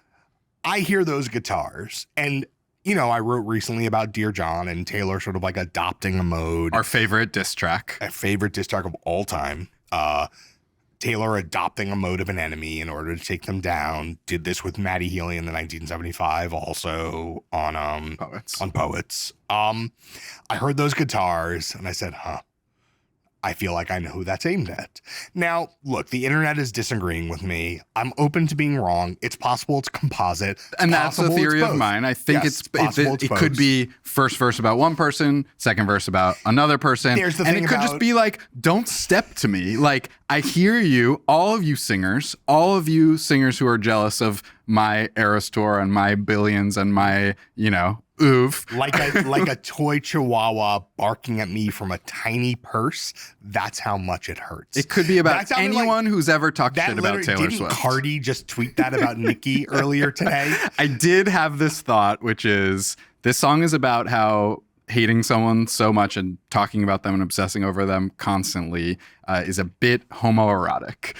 I hear those guitars, and you know, I wrote recently about Dear John and Taylor sort of like adopting a mode. Our favorite diss track. A favorite diss track of all time. Taylor adopting a mode of an enemy in order to take them down. Did this with Maddie Healy in the 1975, also on Poets. On Poets. I heard those guitars and I said, huh. I feel like I know who that's aimed at. Now, look, the internet is disagreeing with me. I'm open to being wrong. It's possible it's composite. And that's a theory of mine. I think Yes, possible it could be first verse about one person, second verse about another person. There's the and thing it could just about- be like, don't step to me. Like, I hear you, all of you singers who are jealous of my Eras Tour and my billions and my, you know, oof. Like a toy chihuahua barking at me from a tiny purse. That's how much it hurts. It could be about That sounded anyone who's ever talked that shit about literally- Taylor didn't Swift. Cardi just tweet that about Nicki earlier today? I did have this thought, which is this song is about how hating someone so much and talking about them and obsessing over them constantly is a bit homoerotic.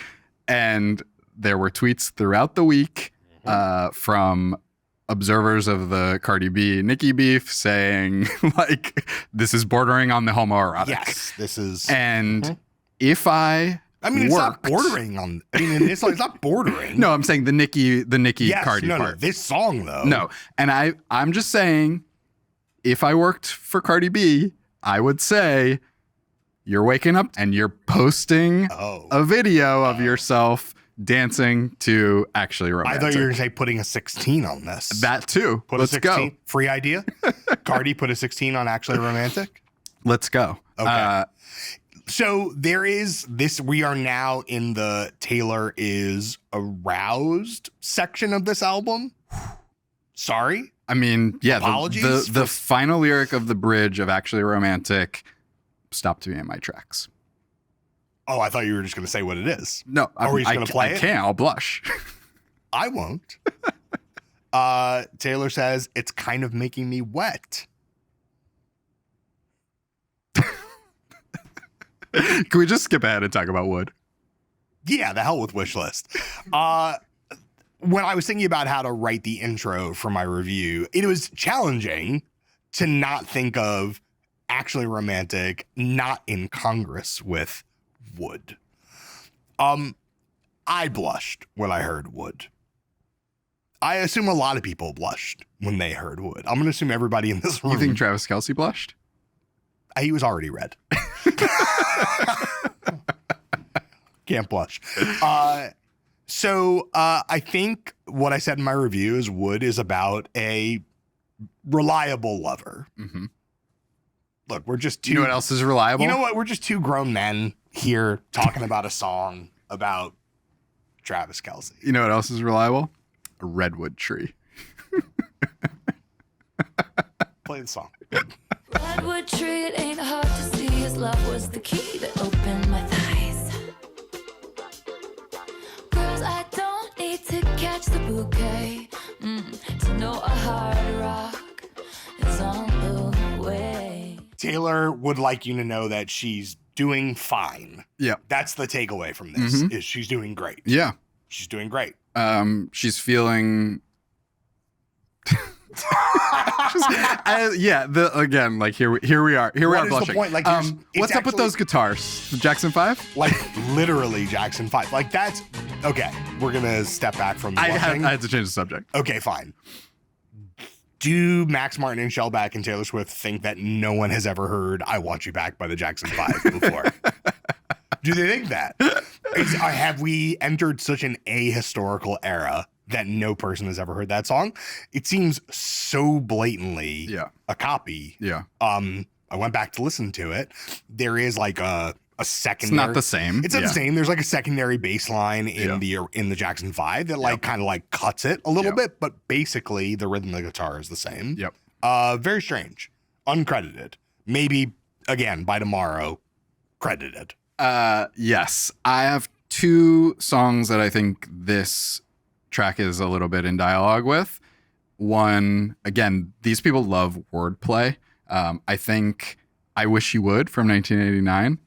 And there were tweets throughout the week from observers of the Cardi B Nicki beef saying like, this is bordering on the homoerotic. Yes, this is. And if I mean, it's not worked- bordering on. I mean, in this song, it's not bordering. No, I'm saying the Nicki yes, Cardi no, part. no. This song though. No, and I'm just saying, if I worked for Cardi B, I would say, you're waking up and you're posting a video of yourself dancing to Actually Romantic. I thought you were going to say putting a 16 on this. That too. Put Let's a 16. go. Free idea. Cardi put a 16 on Actually Romantic. Let's go. Okay. So there is this. We are now in the Taylor is aroused section of this album. Sorry. I mean, yeah, Apologies the final lyric of the bridge of Actually Romantic stopped me in my tracks. Oh, I thought you were just going to say what it is. No, Are we just going to play it? I can't. I'll blush. I won't. Taylor says, it's kind of making me wet. Can we just skip ahead and talk about Wood? Yeah, the hell with wish list. When I was thinking about how to write the intro for my review, it was challenging to not think of Actually Romantic not in Congress with Wood. I blushed when I heard Would. I assume a lot of people blushed when they heard Would. I'm going to assume everybody in this room. You think Travis Kelce blushed? He was already red. Can't blush. So I think what I said in my review is Would is about a reliable lover. Mm-hmm. Look, we're just two. You know what else is reliable? You know what? We're just two grown men here talking about a song about Travis Kelce. You know what else is reliable? A redwood tree. Play the song. Redwood tree, it ain't hard to see. His love was the key that opened my thighs. Girls, I don't need to catch the bouquet to know a hard rock is on the way. Taylor would like you to know that she's doing fine. Yeah. That's the takeaway from this, is she's doing great. Yeah. She's doing great. She's feeling... again, like here we are. Here we are What is blushing. the point? Like, what's up with those guitars? The Jackson 5? Like, literally Jackson 5. Like, that's... Okay, we're going to step back from I blushing. had to change the subject. Okay, fine. Do Max Martin and Shellback and Taylor Swift think that no one has ever heard I Want You Back by the Jackson 5 before? Do they think that? Have we entered such an ahistorical era that no person has ever heard that song? It seems so blatantly a copy. Yeah. I went back to listen to it. There is like a secondary. It's not the same. It's not the same. There's like a secondary bass line in the Jackson 5 that like kind of like cuts it a little bit, but basically the rhythm of the guitar is the same. Yep. Very strange. Uncredited. Maybe again by tomorrow, credited. Yes. I have two songs that I think this track is a little bit in dialogue with. One, again, these people love wordplay. I think I Wish You Would from 1989.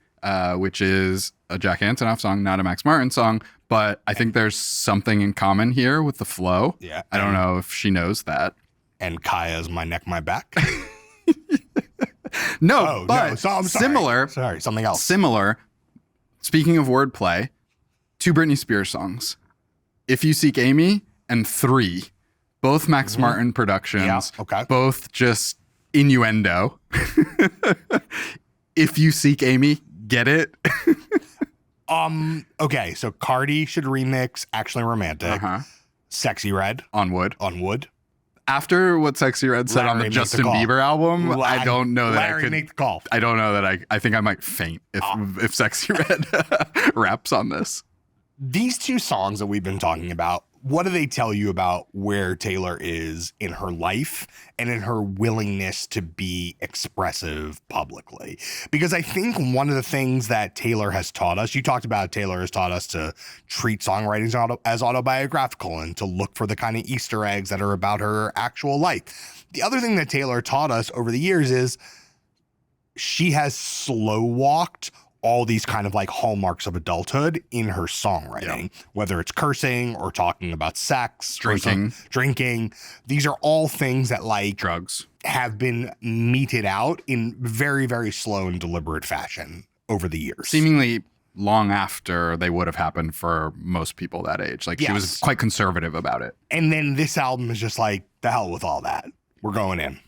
Which is a Jack Antonoff song, not a Max Martin song, but I think there's something in common here with the flow. Yeah. I don't know if she knows that. And Kaya's My Neck, My Back. No, but so I'm similar. Sorry, something else. Similar. Speaking of wordplay, two Britney Spears songs, If You Seek Amy and 3, both Max Martin productions. Yeah, okay. Both just innuendo. If You Seek Amy, get it? Okay, so Cardi should remix Actually Romantic. Sexy Red On Wood. After what Sexy Red said on the Larry, make Justin the call. Bieber album, I don't know that Larry, I could make the call. I don't know that I think I might faint if Sexy Red raps on this. These two songs that we've been talking about, what do they tell you about where Taylor is in her life and in her willingness to be expressive publicly? Because I think one of the things that Taylor has taught us, you talked about Taylor has taught us to treat songwriting as autobiographical and to look for the kind of Easter eggs that are about her actual life. The other thing that Taylor taught us over the years is she has slow walked all these kind of like hallmarks of adulthood in her songwriting, whether it's cursing or talking about sex, drinking. These are all things that like drugs have been meted out in very, very slow and deliberate fashion over the years. Seemingly long after they would have happened for most people that age. Like she was quite conservative about it. And then this album is just like, the hell with all that. We're going in.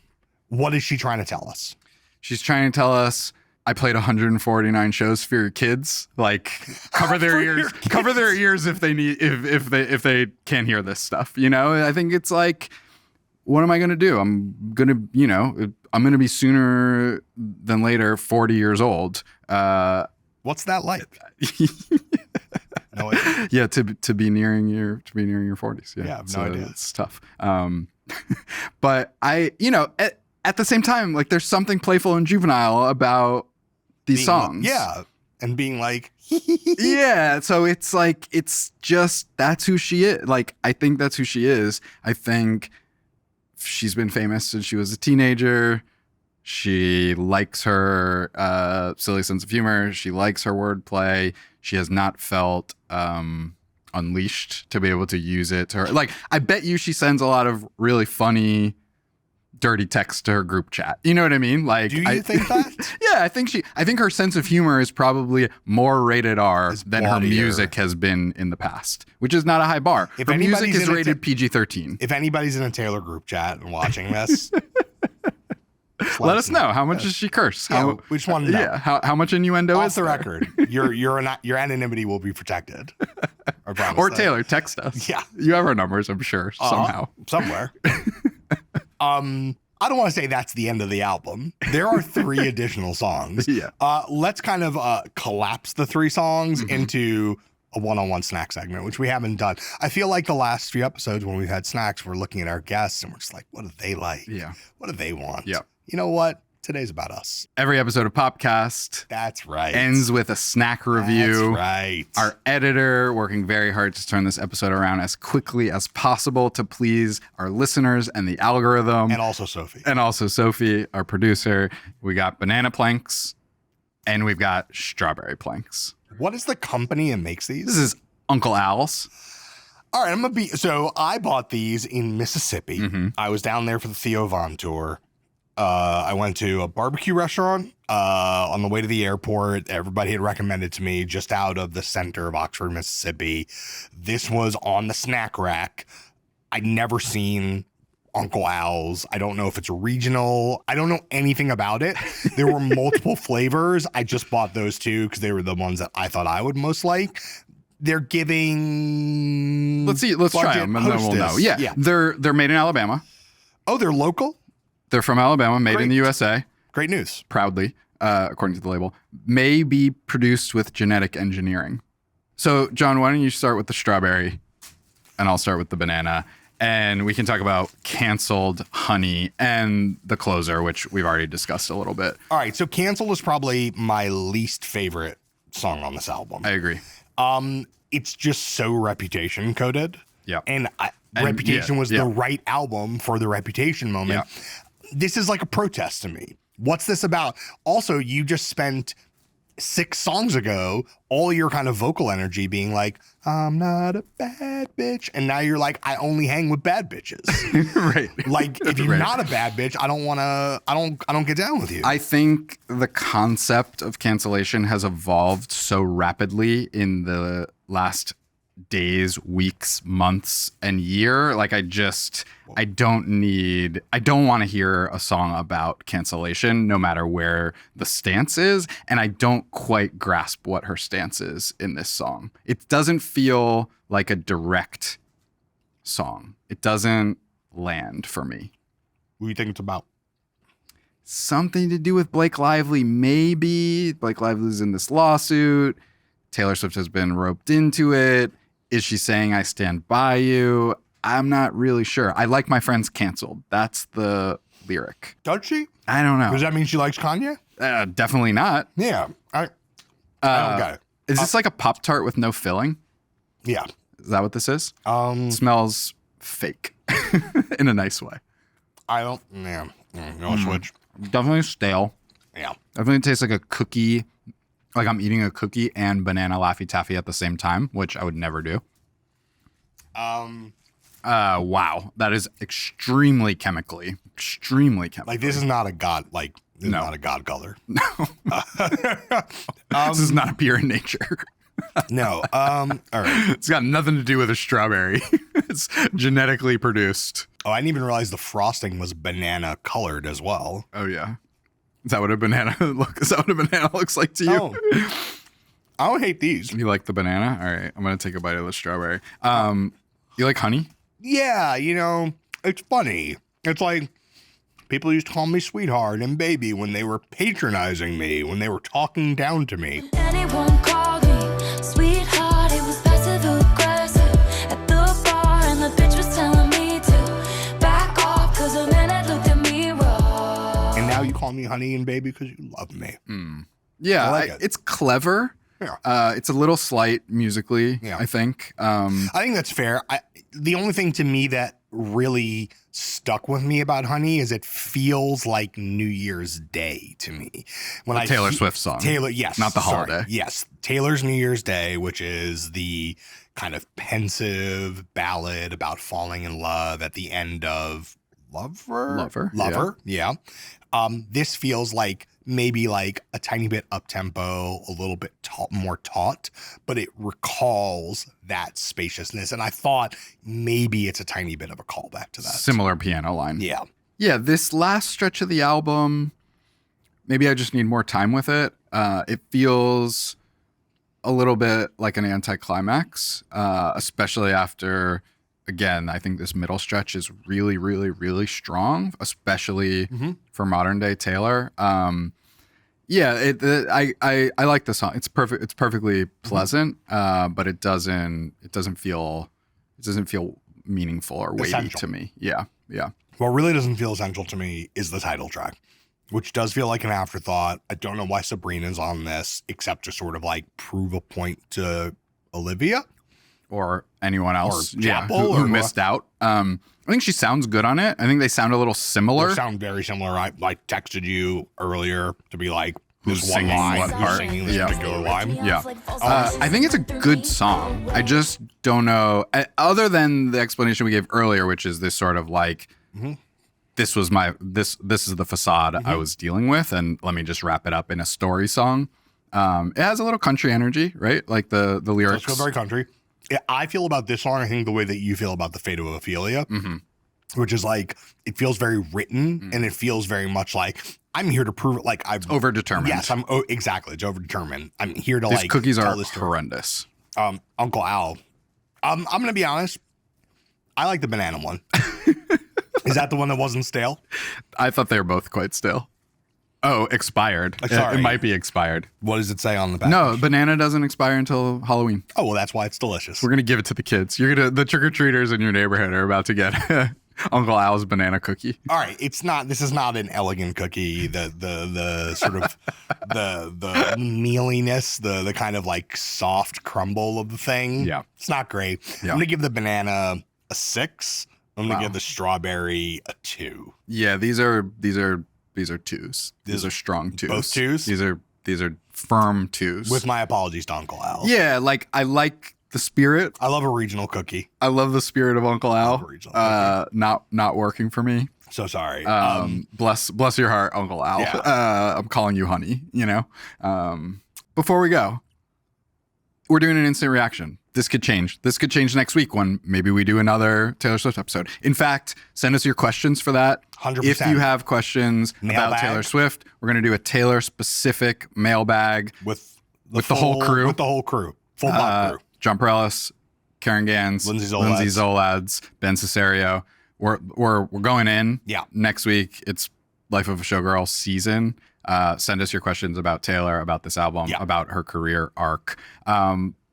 What is she trying to tell us? She's trying to tell us, I played 149 shows for your kids. Like cover their ears if they need if they can't hear this stuff. You know, I think it's like, what am I going to do? I'm going to be sooner than later 40 years old. What's that like? No idea. Yeah, to be nearing your 40s. Yeah, I have no idea. It's tough. But at the same time, like there's something playful and juvenile about these songs. Yeah. And being like, yeah. So it's like, it's just, that's who she is. Like, I think that's who she is. I think she's been famous since she was a teenager. She likes her silly sense of humor. She likes her wordplay. She has not felt unleashed to be able to use it to her. Like, I bet you she sends a lot of really funny dirty text to her group chat. You know what I mean? Like, Do you think that? Yeah, I think her sense of humor is probably more rated R than her bloodier. music has been in the past, which is not a high bar. If her music anybody's is in a rated PG-13. If anybody's in a Taylor group chat and watching this, let us know. How much does she curse? We just want to know. Yeah, how much innuendo Off is the there? record, your anonymity will be protected. I promise Or that. Taylor, text us. Yeah. You have our numbers, I'm sure, somehow. Somewhere. I don't want to say that's the end of the album. There are 3 additional songs. Yeah. Let's kind of collapse the 3 songs into a one-on-one snack segment, which we haven't done. I feel like the last few episodes when we've had snacks, we're looking at our guests and we're just like, what do they like? Yeah. What do they want? Yeah. You know what? Today's about us. Every episode of Popcast That's right. ends with a snack review. That's right. Our editor working very hard to turn this episode around as quickly as possible to please our listeners and the algorithm. And also Sophie. And also Sophie, our producer. We got banana planks and we've got strawberry planks. What is the company that makes these? This is Uncle Al's. All right, so I bought these in Mississippi. I was down there for the Theo Von tour. I went to a barbecue restaurant on the way to the airport. Everybody had recommended to me just out of the center of Oxford, Mississippi. This was on the snack rack. I'd never seen Uncle Al's. I don't know if it's regional. I don't know anything about it. There were multiple flavors. I just bought those 2 because they were the ones that I thought I would most like. They're giving. Let's try them and then we'll know. Yeah. They're made in Alabama. Oh, they're local? They're from Alabama, made in the Great. USA. Great news. Proudly, according to the label. May be produced with genetic engineering. So, John, why don't you start with the strawberry and I'll start with the banana. And we can talk about canceled honey and the closer, which we've already discussed a little bit. All right, so Canceled is probably my least favorite song on this album. I agree. It's just so Reputation coded. Yeah. And Reputation was the right album for the Reputation moment. Yeah. This is like a protest to me. What's this about? Also, you just spent 6 songs ago all your kind of vocal energy being like, I'm not a bad bitch. And now you're like, I only hang with bad bitches. Right. Like, if you're not a bad bitch, I don't get down with you. I think the concept of cancellation has evolved so rapidly in the last days, weeks, months, and year. Like I don't want to hear a song about cancellation, no matter where the stance is. And I don't quite grasp what her stance is in this song. It doesn't feel like a direct song. It doesn't land for me. What do you think it's about? Something to do with Blake Lively, maybe. Blake Lively's in this lawsuit. Taylor Swift has been roped into it. Is she saying I stand by you? I'm not really sure. I like my friends canceled. That's the lyric. Does she? I don't know. Does that mean she likes Kanye? Definitely not. Yeah. I don't get it. Is this like a Pop-Tart with no filling? Yeah. Is that what this is? Smells fake in a nice way. I don't. Yeah. No switch. Definitely stale. Yeah. Definitely tastes like a cookie. Like I'm eating a cookie and banana Laffy Taffy at the same time, which I would never do. Wow. That is extremely chemically. Like this is not a god. Like this is not a god color. No. This is not a pure in nature. No. All right. It's got nothing to do with a strawberry. It's genetically produced. Oh, I didn't even realize the frosting was banana colored as well. Oh yeah. Is that what a banana looks like to you? Oh. I don't hate these. You like the banana? All right. I'm gonna take a bite of the strawberry. You like honey? Yeah, it's funny. It's like people used to call me sweetheart and baby when they were patronizing me, when they were talking down to me. Anyone called me sweetheart, it was passive aggressive at the bar, and the bitch was telling me to back off because a man had looked at me wrong. And now you call me honey and baby because you love me. Yeah, I like it. It's clever. Yeah. It's a little slight musically, Yeah. I think. I think that's fair. The only thing to me that really stuck with me about Honey is it feels like New Year's Day to me. When Taylor Swift song. Yes. Not the holiday. Yes. Taylor's New Year's Day, which is the kind of pensive ballad about falling in love at the end of Lover. Yeah. This feels like maybe like a tiny bit up-tempo, a little bit more taut, but it recalls that spaciousness. And I thought maybe it's a tiny bit of a callback to that. Similar piano line. Yeah. Yeah, this last stretch of the album, maybe I just need more time with it. It feels a little bit like an anticlimax, especially after, again, I think this middle stretch is really, really, really strong, especially for modern day Taylor. I like the song. It's perfect. It's perfectly pleasant, but it doesn't feel meaningful or weighty Essential. to me. Yeah. What really doesn't feel essential to me is the title track, which does feel like an afterthought. I don't know why Sabrina's on this, except to sort of like prove a point to Olivia. Or anyone else Or Chapel, who or missed out. I think she sounds good on it. I think they sound a little similar. They sound very similar. I texted you earlier to be like, Who's this one singing line, what who's part. singing this Yeah. particular line. Yeah. I think it's a good song. I just don't know. Other than the explanation we gave earlier, which is this sort of like, this was this is the facade I was dealing with, and let me just wrap it up in a story song. It has a little country energy, right? Like the lyrics. Let's go very country. Yeah, I feel about this song, I think the way that you feel about the Fate of Ophelia, which is like, it feels very written and it feels very much like, I'm here to prove it. Like I've Overdetermined. Yes, exactly. It's overdetermined. I'm here to These like cookies tell are this story. horrendous. Uncle Al. I'm going to be honest. I like the banana one. Is that the one that wasn't stale? I thought they were both quite stale. Oh, expired. Sorry. It might be expired. What does it say on the back? No, banana doesn't expire until Halloween. Oh, well, that's why it's delicious. We're gonna give it to the kids. The trick-or-treaters in your neighborhood are about to get Uncle Al's banana cookie. All right, this is not an elegant cookie. The sort of the mealiness, the kind of like soft crumble of the thing. Yeah. It's not great. Yeah. I'm gonna give the banana a 6. I'm gonna give the strawberry a 2. Yeah, these are twos. These are strong twos. Both twos? These are firm twos. With my apologies to Uncle Al. Yeah, like I like the spirit. I love a regional cookie. I love the spirit of Uncle Al. Not working for me. So sorry. Bless your heart, Uncle Al. Yeah. I'm calling you honey, Before we go, we're doing an instant reaction. This could change. This could change next week when maybe we do another Taylor Swift episode. In fact, send us your questions for that. 100%. If you have questions Mailbag. about Taylor Swift, we're going to do a Taylor-specific mailbag with the whole crew. With the whole crew. Full block crew. John Perellis, Karen Gans, Lindsay Zolads, Ben Cesario. We're going in next week. It's Life of a Showgirl season. Send us your questions about Taylor, about this album, about her career arc.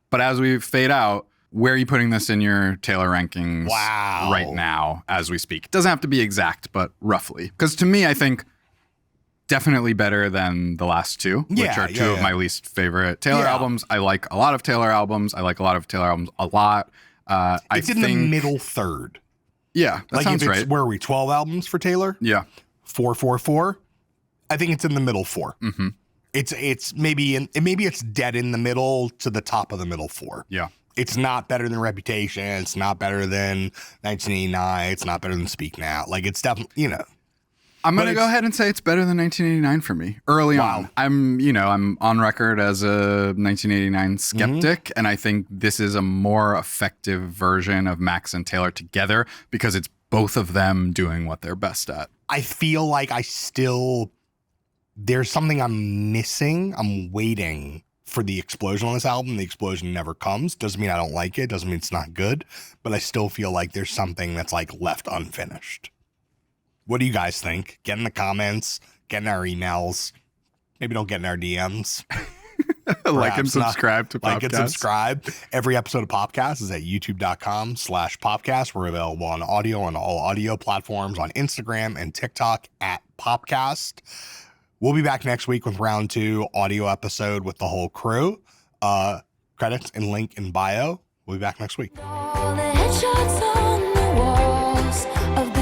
But as we fade out, where are you putting this in your Taylor rankings right now as we speak? It doesn't have to be exact, but roughly. Because to me, I think definitely better than the last two, which are two of my least favorite Taylor albums. I like a lot of Taylor albums. I like a lot of Taylor albums a lot. It's in the middle third. Yeah, that sounds right. Where are we? 12 albums for Taylor? Yeah. 4. I think it's in the middle 4. Mm-hmm. It's maybe it's dead in the middle to the top of the middle 4. Yeah. It's not better than Reputation. It's not better than 1989. It's not better than Speak Now. Like, it's definitely, I'm going to go ahead and say it's better than 1989 for me. Early on. I'm on record as a 1989 skeptic, and I think this is a more effective version of Max and Taylor together because it's both of them doing what they're best at. I feel like there's something I'm missing. I'm waiting for the explosion on this album. The explosion never comes. Doesn't mean I don't like it. Doesn't mean it's not good. But I still feel like there's something that's like left unfinished. What do you guys think? Get in the comments. Get in our emails. Maybe don't get in our DMs. Like and subscribe to Popcast. Like and subscribe. Every episode of Popcast is at youtube.com/Popcast. We're available on audio on all audio platforms, on Instagram and TikTok at Popcast. We'll be back next week with round 2 audio episode with the whole crew. Credits and link in bio. We'll be back next week. All the headshots on the walls of